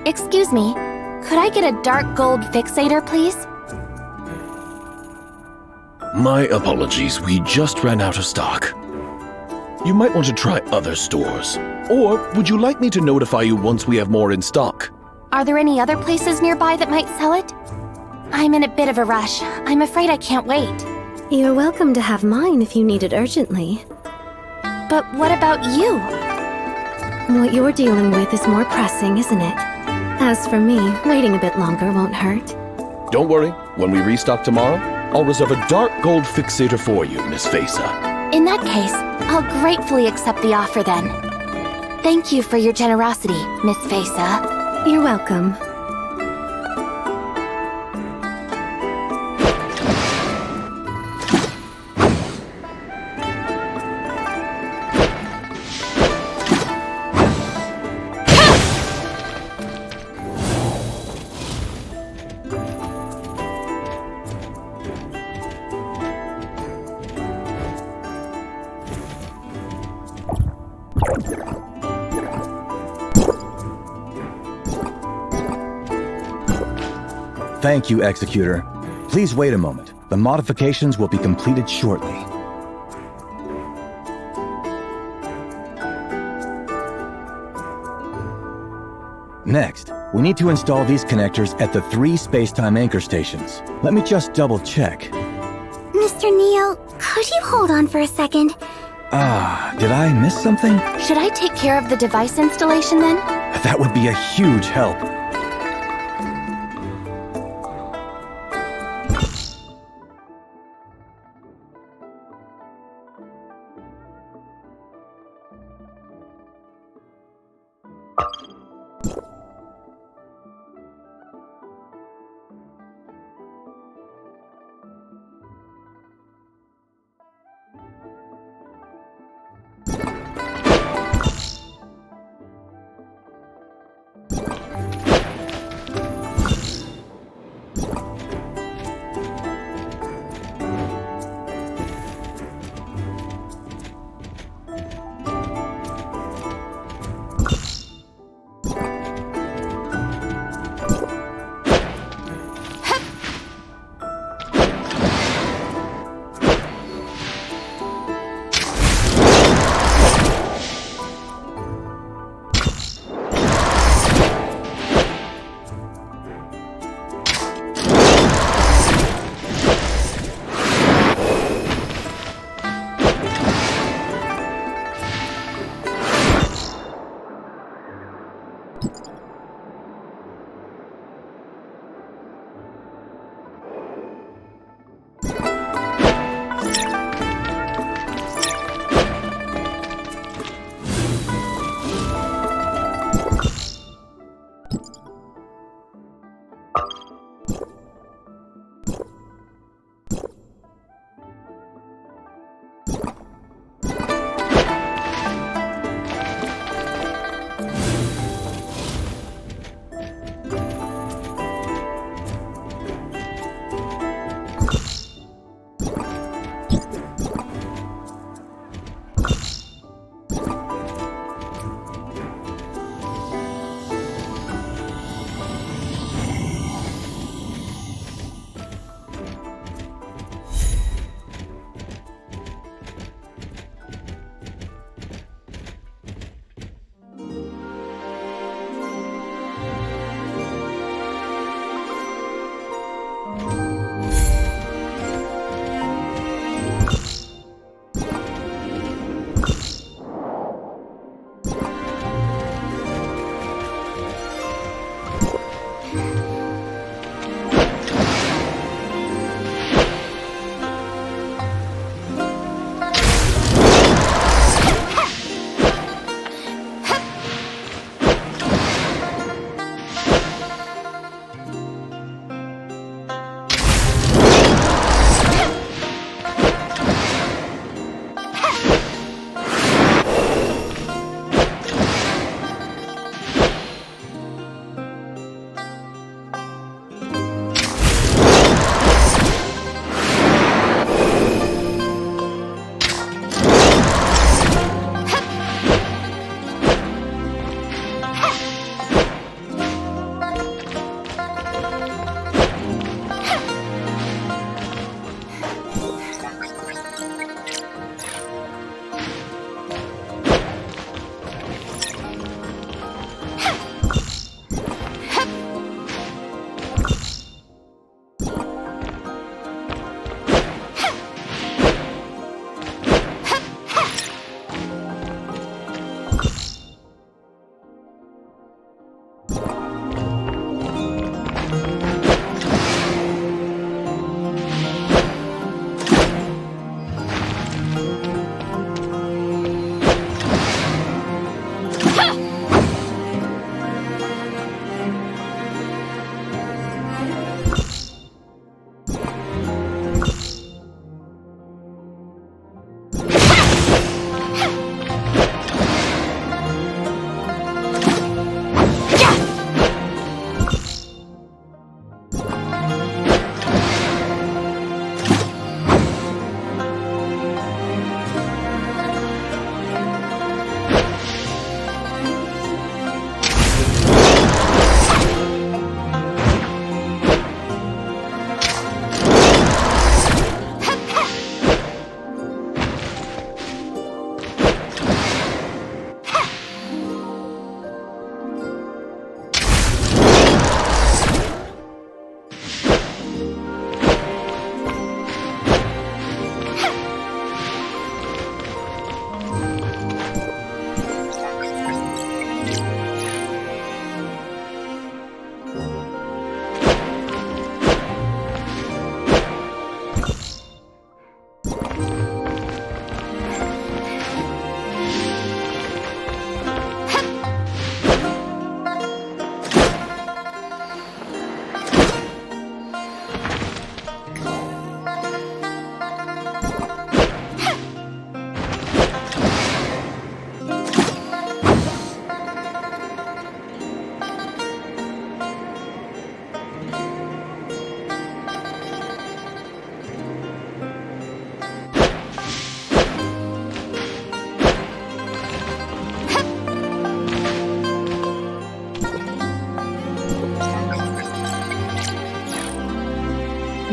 Excuse me, could I get a dark gold fixator, please? My apologies, we just ran out of stock. You might want to try other stores. Or would you like me to notify you once we have more in stock? Are there any other places nearby that might sell it? I'm in a bit of a rush. I'm afraid I can't wait. You're welcome to have mine if you need it urgently. But what about you? What you're dealing with is more pressing, isn't it? As for me, waiting a bit longer won't hurt. Don't worry, when we restock tomorrow, I'll reserve a dark gold fixator for you, Miss Fesa. In that case, I'll gratefully accept the offer then. Thank you for your generosity, Miss Fesa. You're welcome. Thank you, Executor. Please wait a moment. The modifications will be completed shortly. Next, we need to install these connectors at the 3 space-time anchor stations. Let me just double-check. Mr. Neil, could you hold on for a second? Did I miss something? Should I take care of the device installation then? That would be a huge help.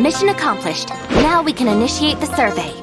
Mission accomplished. Now we can initiate the survey.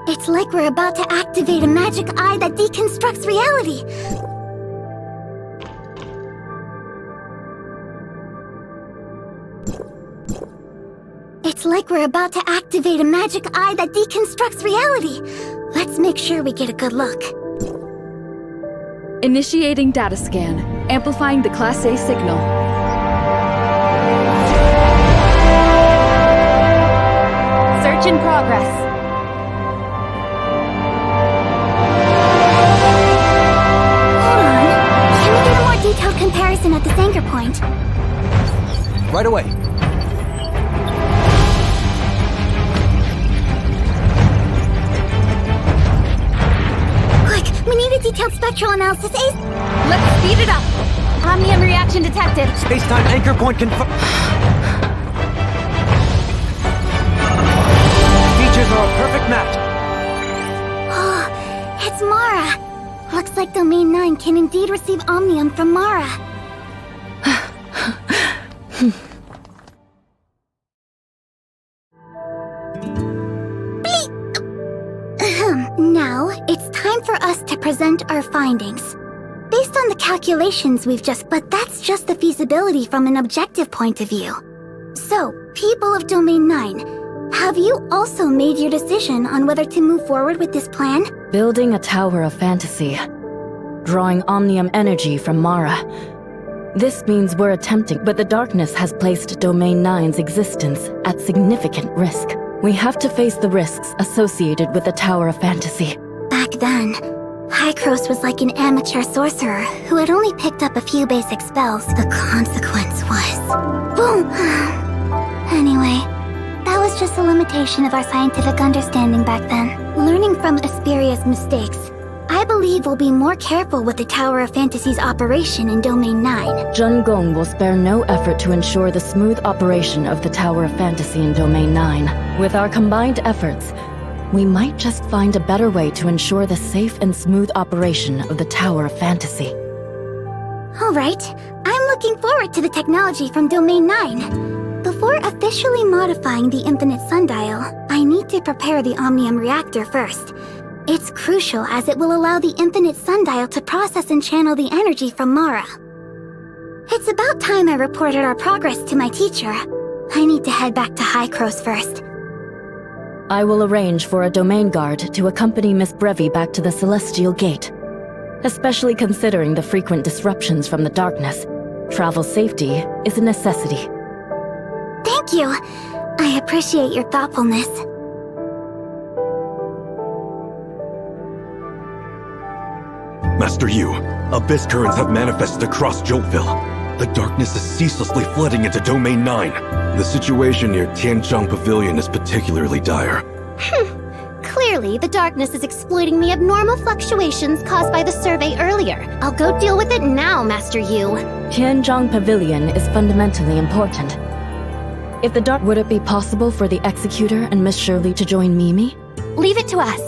It's like we're about to activate a magic eye that deconstructs reality. It's like we're about to activate a magic eye that deconstructs reality. Let's make sure we get a good look. Initiating data scan. Amplifying the Class A signal. Search in progress. Detailed comparison at this anchor point. Right away. Quick, we need a detailed spectral analysis. Let's speed it up. Omnium reaction detected. Space-time anchor point confirmed. Features are a perfect match. Oh, it's Mara. Looks like Domain 9 can indeed receive Omnium from Mara. Now, it's time for us to present our findings. Based on the calculations but that's just the feasibility from an objective point of view. So, people of Domain 9, have you also made your decision on whether to move forward with this plan? Building a tower of fantasy. Drawing Omnium energy from Mara. This means we're attempting, but the darkness has placed Domain 9's existence at significant risk. We have to face the risks associated with the Tower of Fantasy. Back then, Hycros was like an amateur sorcerer who had only picked up a few basic spells. The consequence was... boom! Anyway, that was just just a limitation of our scientific understanding back then. Learning from Asperia's mistakes, I believe we'll be more careful with the Tower of Fantasy's operation in Domain 9. Zhen Gong will spare no effort to ensure the smooth operation of the Tower of Fantasy in Domain 9. With our combined efforts, we might just find a better way to ensure the safe and smooth operation of the Tower of Fantasy. Alright, I'm looking forward to the technology from Domain 9. Before officially modifying the Infinite Sundial, I need to prepare the Omnium Reactor first. It's crucial as it will allow the Infinite Sundial to process and channel the energy from Mara. It's about time I reported our progress to my teacher. I need to head back to High Cross first. I will arrange for a domain guard to accompany Miss Brevi back to the Celestial Gate. Especially considering the frequent disruptions from the darkness, travel safety is a necessity. Thank you. I appreciate your thoughtfulness. Master Yu, abyss currents have manifested across Joltville. The darkness is ceaselessly flooding into Domain 9. The situation near Tianzhong Pavilion is particularly dire. Clearly, the darkness is exploiting the abnormal fluctuations caused by the survey earlier. I'll go deal with it now, Master Yu. Tianzhong Pavilion is fundamentally important. If the dark... Would it be possible for the Executor and Miss Shirley to join Mimi? Leave it to us.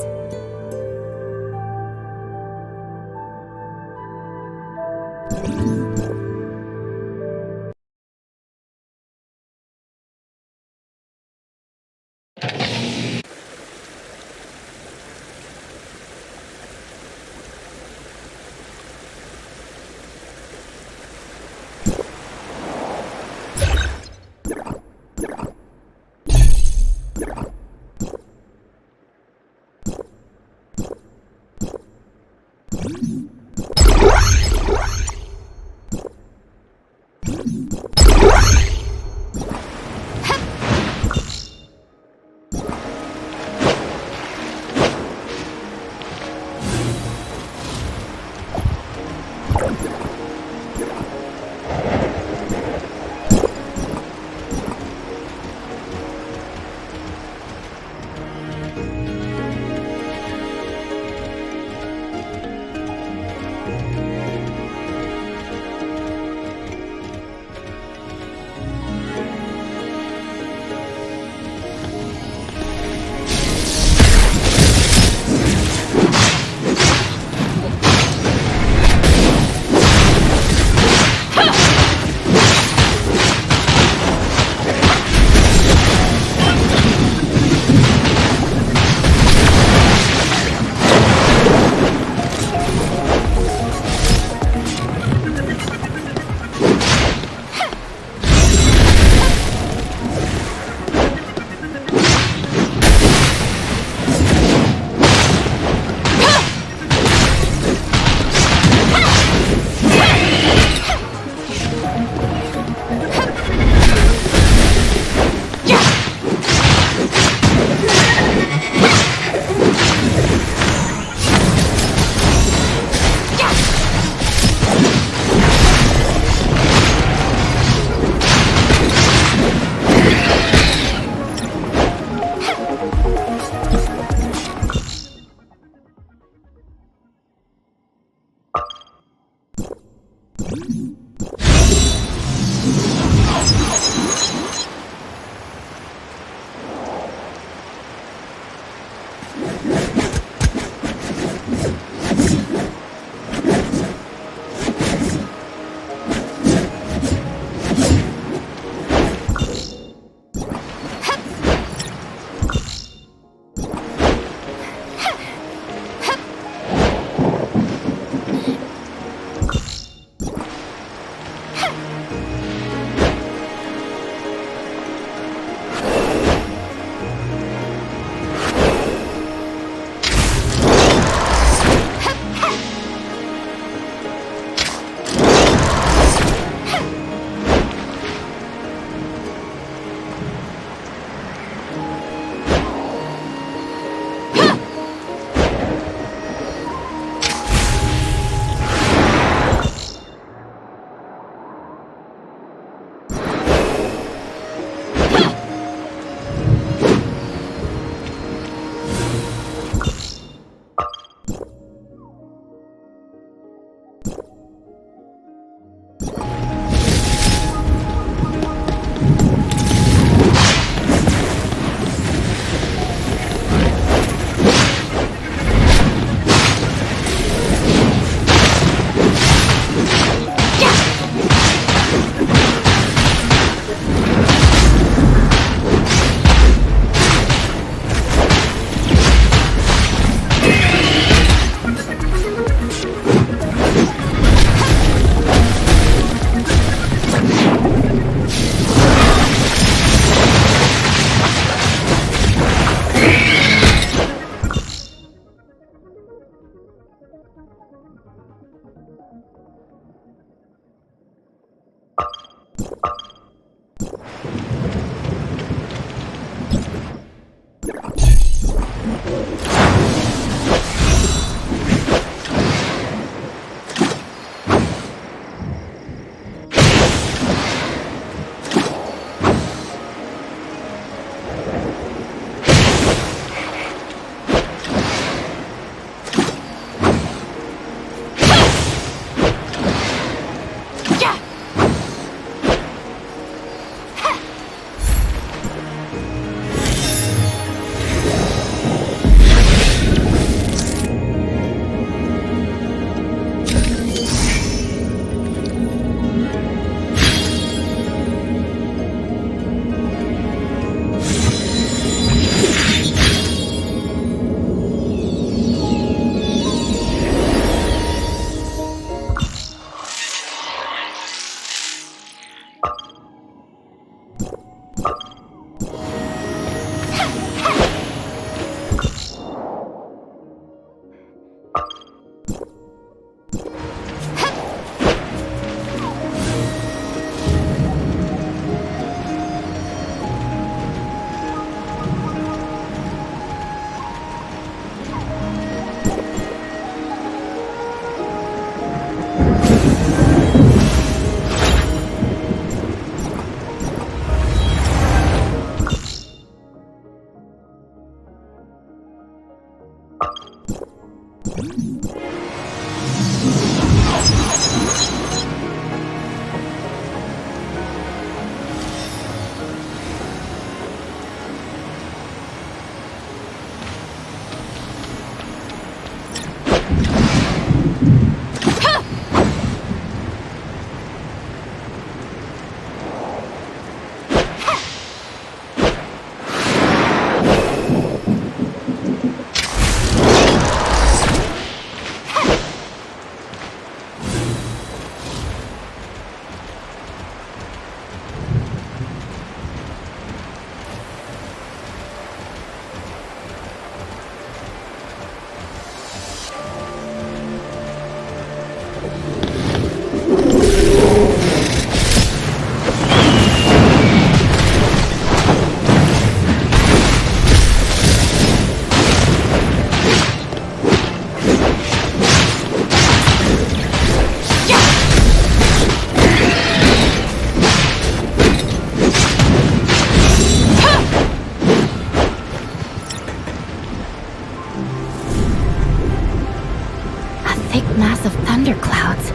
Thick mass of thunderclouds.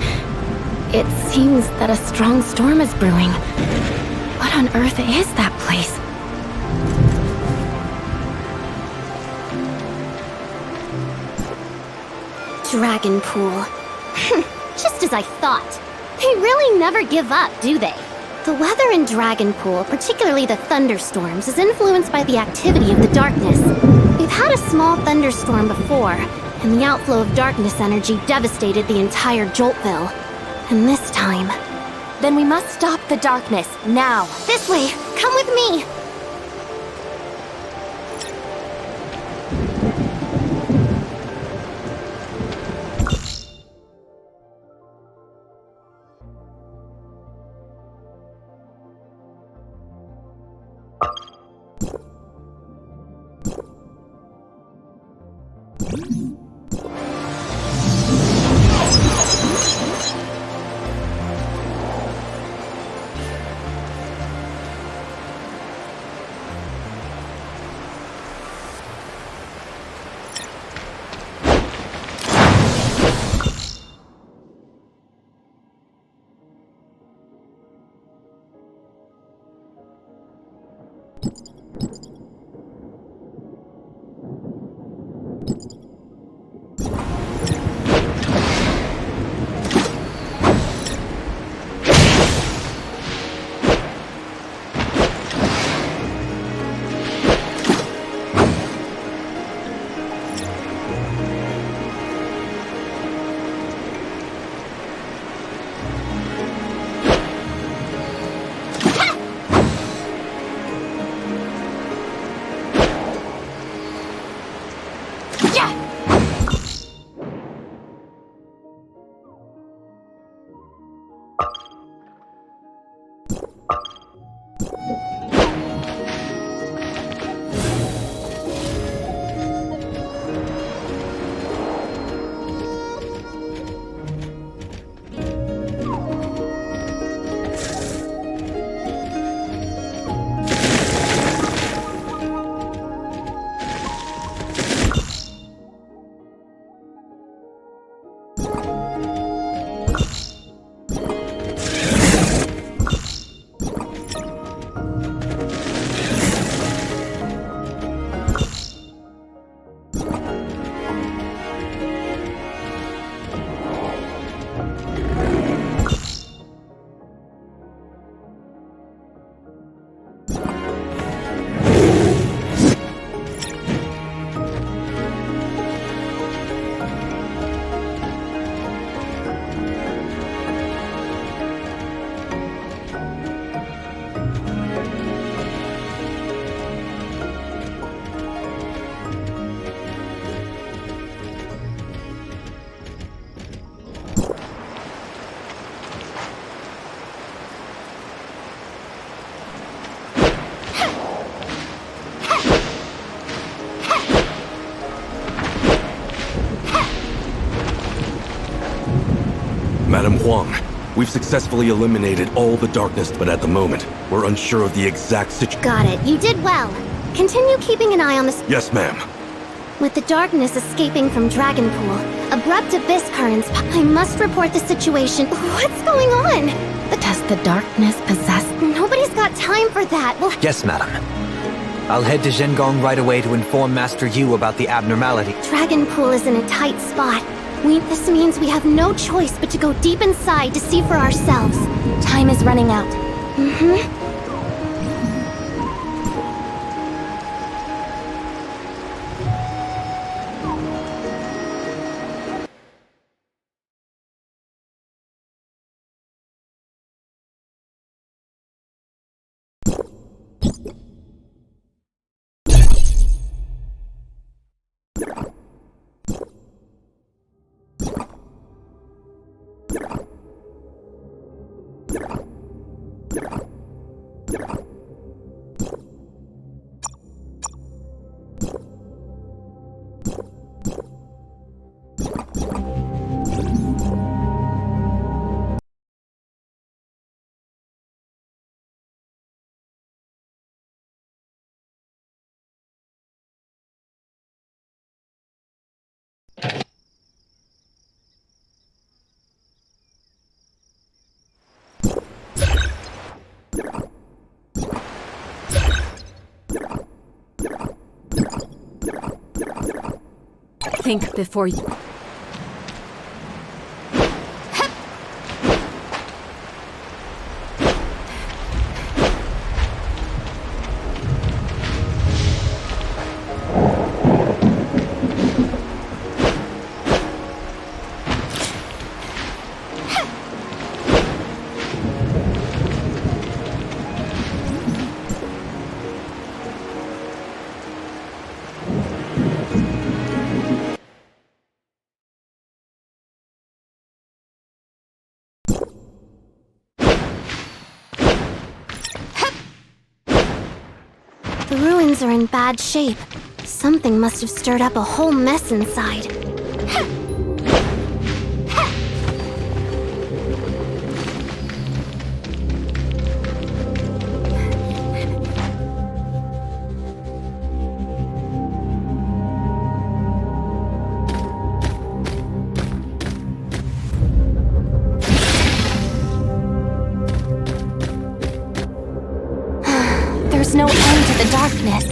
It seems that a strong storm is brewing. What on earth is that place? Dragon Pool. Just as I thought. They really never give up, do they? The weather in Dragon Pool, particularly the thunderstorms, is influenced by the activity of the darkness. We've had a small thunderstorm before, and the outflow of darkness energy devastated the entire Joltville. And this time... Then we must stop the darkness, now. This way! Come with me! Madam Huang, we've successfully eliminated all the darkness, but at the moment, we're unsure of the exact situation. Got it. You did well. Continue keeping an eye on the... Yes, ma'am. With the darkness escaping from Dragon Pool, abrupt abyss currents, I must report the situation. What's going on? Does the darkness possess... Nobody's got time for that. Well, Yes, madam. I'll head to Zhengong right away to inform Master Yu about the abnormality. Dragon Pool is in a tight spot. This means we have no choice but to go deep inside to see for ourselves. Time is running out. Think before you... The ruins are in bad shape. Something must have stirred up a whole mess inside. There's no end to the darkness.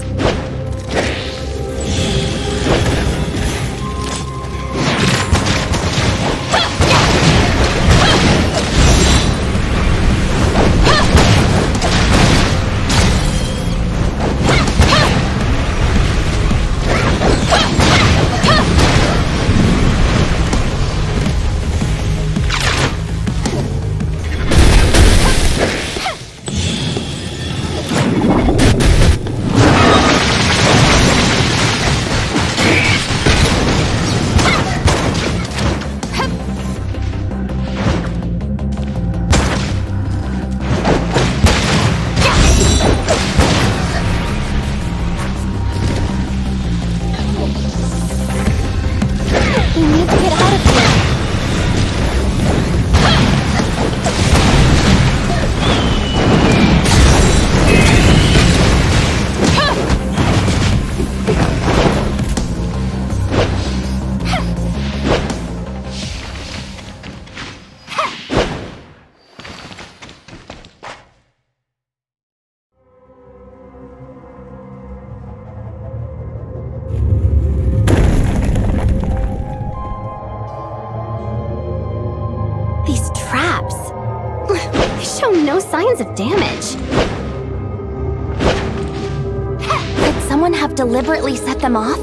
We need to get out of here. These traps. They show no signs of damage. Could someone have deliberately set them off?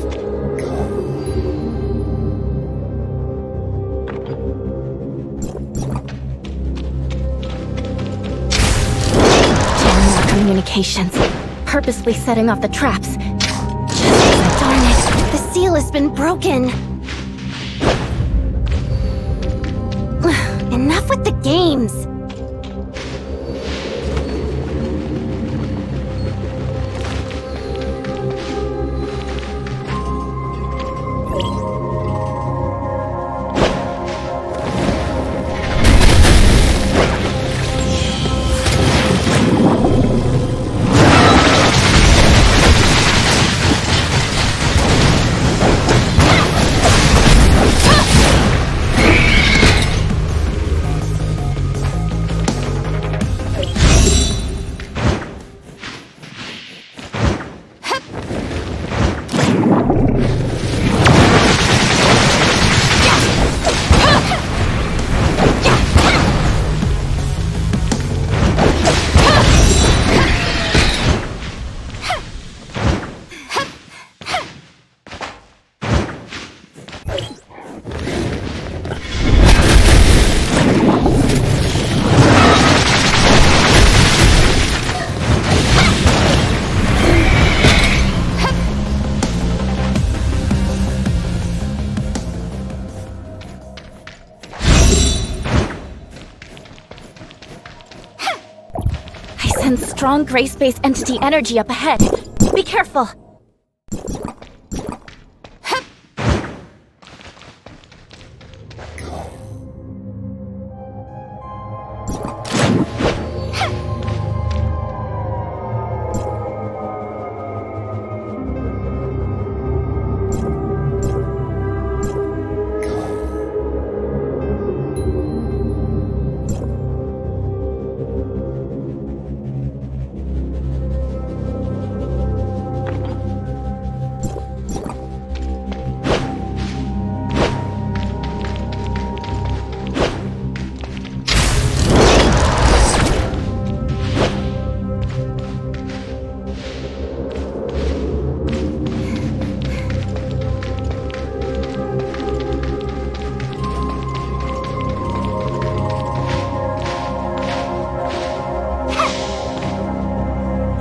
Jamming our communications. Purposely setting off the traps. Darn it, the seal has been broken. Enough with the games! sense strong gray space entity energy up ahead. Be careful.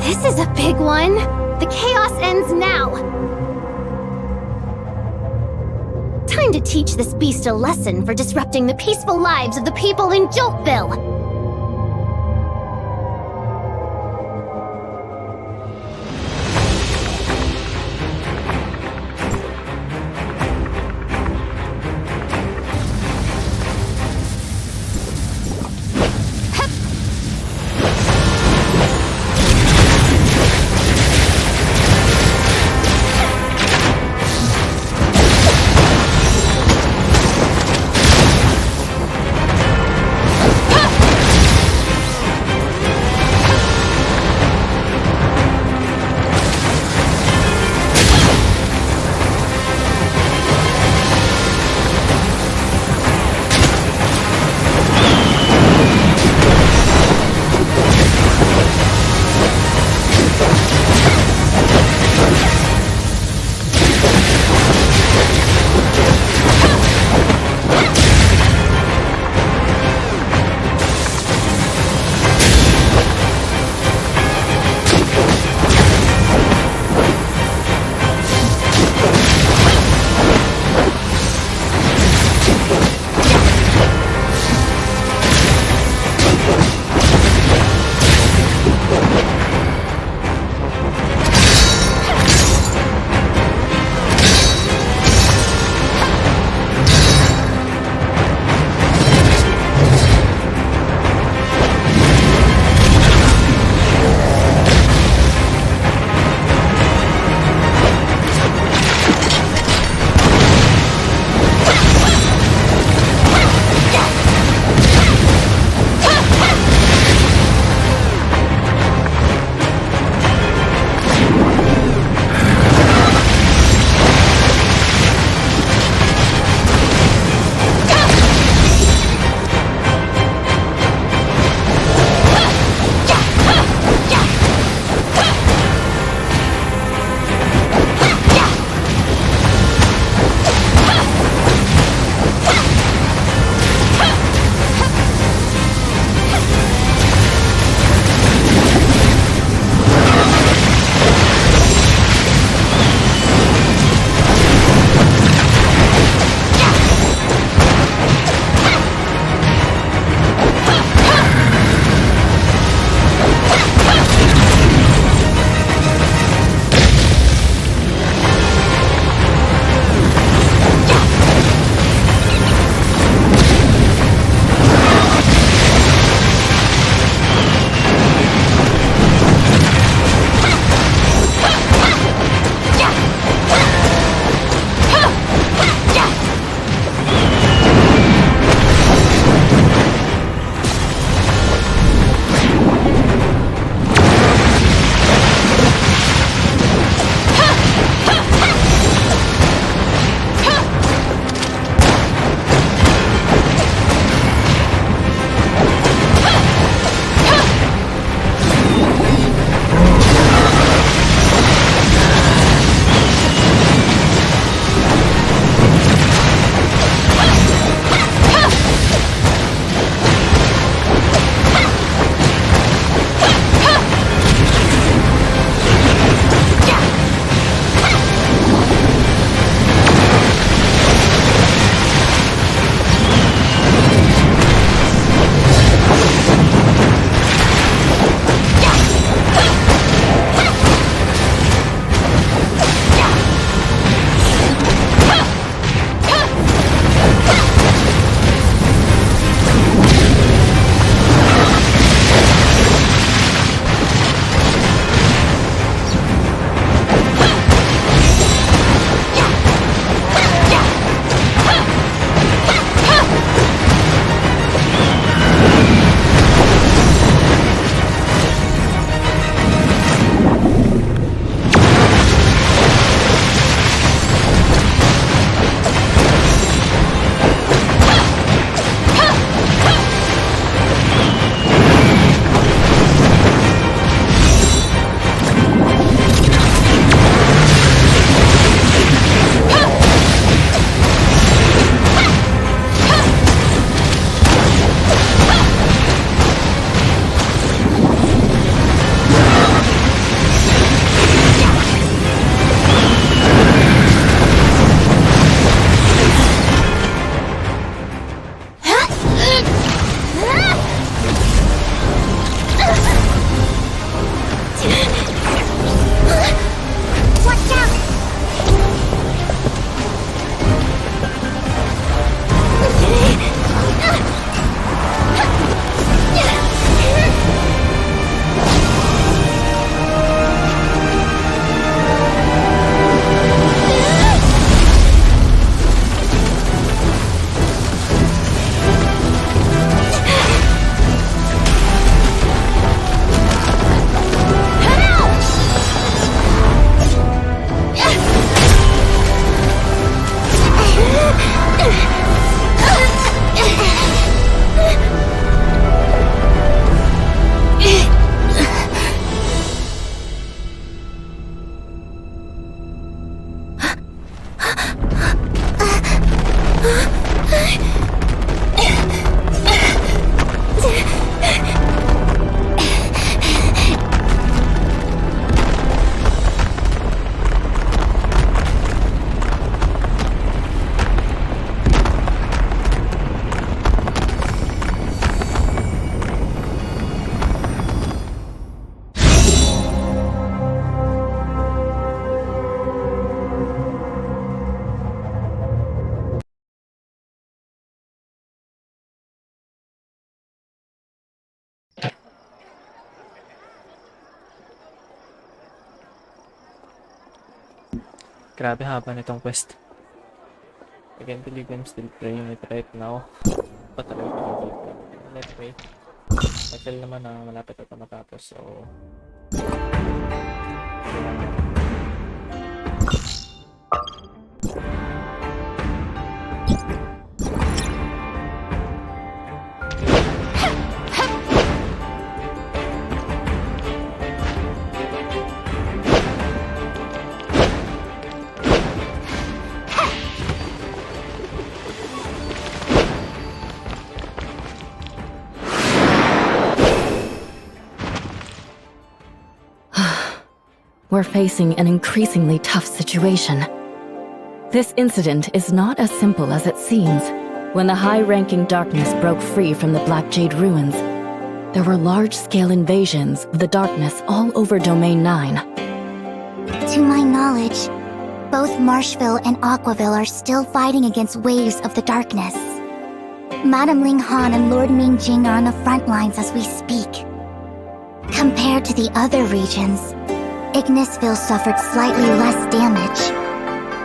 This is a big one. The chaos ends now. Time to teach this beast a lesson for disrupting the peaceful lives of the people in Joltville. Grabe haba nitong quest. I can't believe I'm still playing it right now. Patagal pa rin dito. Anyway, I naman na malapit ito matapos, so... We're facing an increasingly tough situation. This incident is not as simple as it seems. When the high-ranking darkness broke free from the Black Jade ruins, there were large-scale invasions of the darkness all over Domain 9. To my knowledge, both Marshville and Aquaville are still fighting against waves of the darkness. Madame Ling Han and Lord Ming Jing are on the front lines as we speak. Compared to the other regions, Ignisville suffered slightly less damage.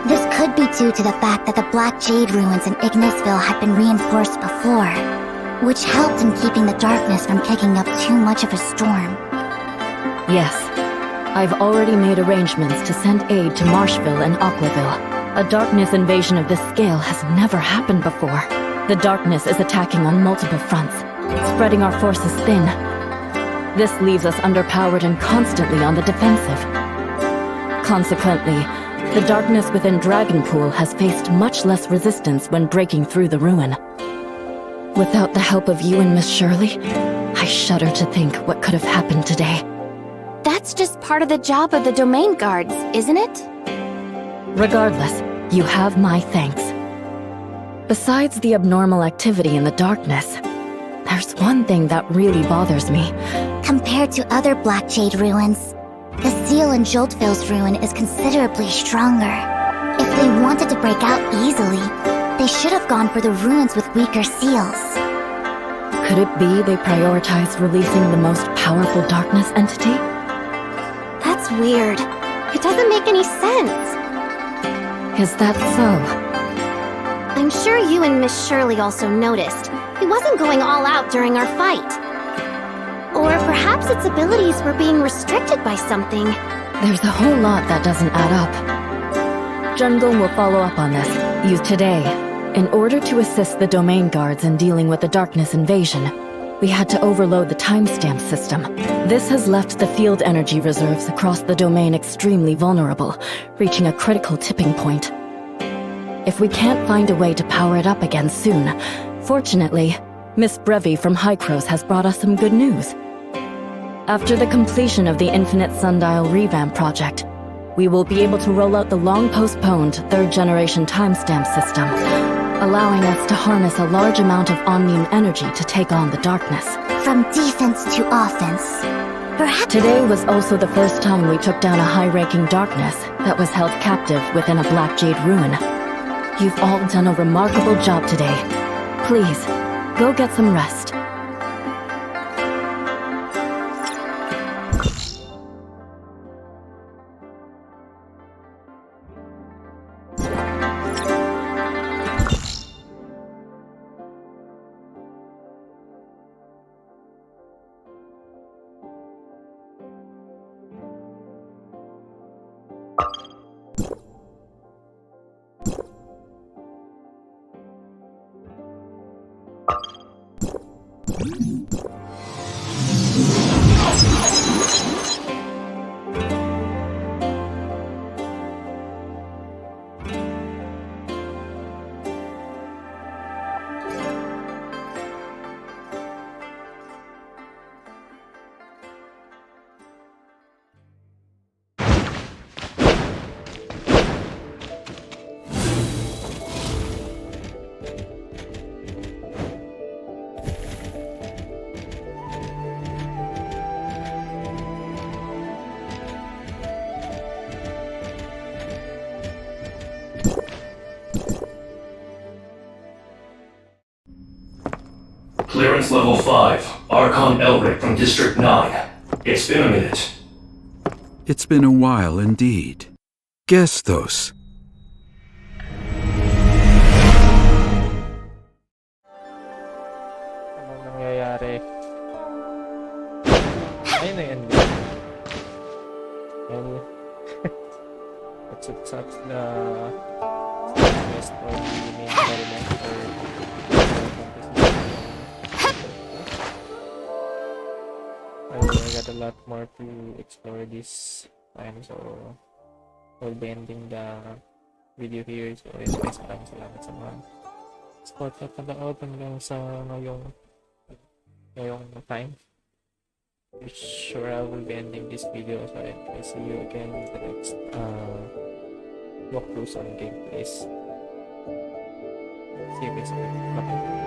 This could be due to the fact that the Black Jade ruins in Ignisville had been reinforced before, which helped in keeping the darkness from kicking up too much of a storm. Yes, I've already made arrangements to send aid to Marshville and Aquaville. A darkness invasion of this scale has never happened before. The darkness is attacking on multiple fronts, spreading our forces thin. This leaves us underpowered and constantly on the defensive. Consequently, the darkness within Dragonpool has faced much less resistance when breaking through the ruin. Without the help of you and Miss Shirley, I shudder to think what could have happened today. That's just part of the job of the domain guards, isn't it? Regardless, you have my thanks. Besides the abnormal activity in the darkness, there's one thing that really bothers me. Compared to other Black Jade ruins, the seal in Joltville's ruin is considerably stronger. If they wanted to break out easily, they should have gone for the ruins with weaker seals. Could it be they prioritized releasing the most powerful darkness entity? That's weird. It doesn't make any sense. Is that so? I'm sure you and Miss Shirley also noticed. He wasn't going all out during our fight. Or perhaps its abilities were being restricted by something. There's a whole lot that doesn't add up. Jungong will follow up on this. Use today. In order to assist the domain guards in dealing with the darkness invasion, we had to overload the timestamp system. This has left the field energy reserves across the domain extremely vulnerable, reaching a critical tipping point. If we can't find a way to power it up again soon, fortunately, Miss Brevi from Hycros has brought us some good news. After the completion of the Infinite Sundial revamp project, we will be able to roll out the long-postponed third-generation timestamp system, allowing us to harness a large amount of omnium energy to take on the darkness. From defense to offense. Perhaps Today was also the first time we took down a high-ranking darkness that was held captive within a Black Jade ruin. You've all done a remarkable job today. Please, go get some rest. Clearance level 5, Archon Elric from District 9. It's been a minute. It's been a while indeed. Gestos, nangyari. Ayun na yun. Well, that's the best or the main element for I got a lot more to explore this time, so we'll be ending the video here. So yun guys, maraming salamat sa mga support at panood hanggang sa ngayong time. I'm sure I will be ending this video, so I see you again in the next walkthroughs on gameplays. See you guys again. Bye.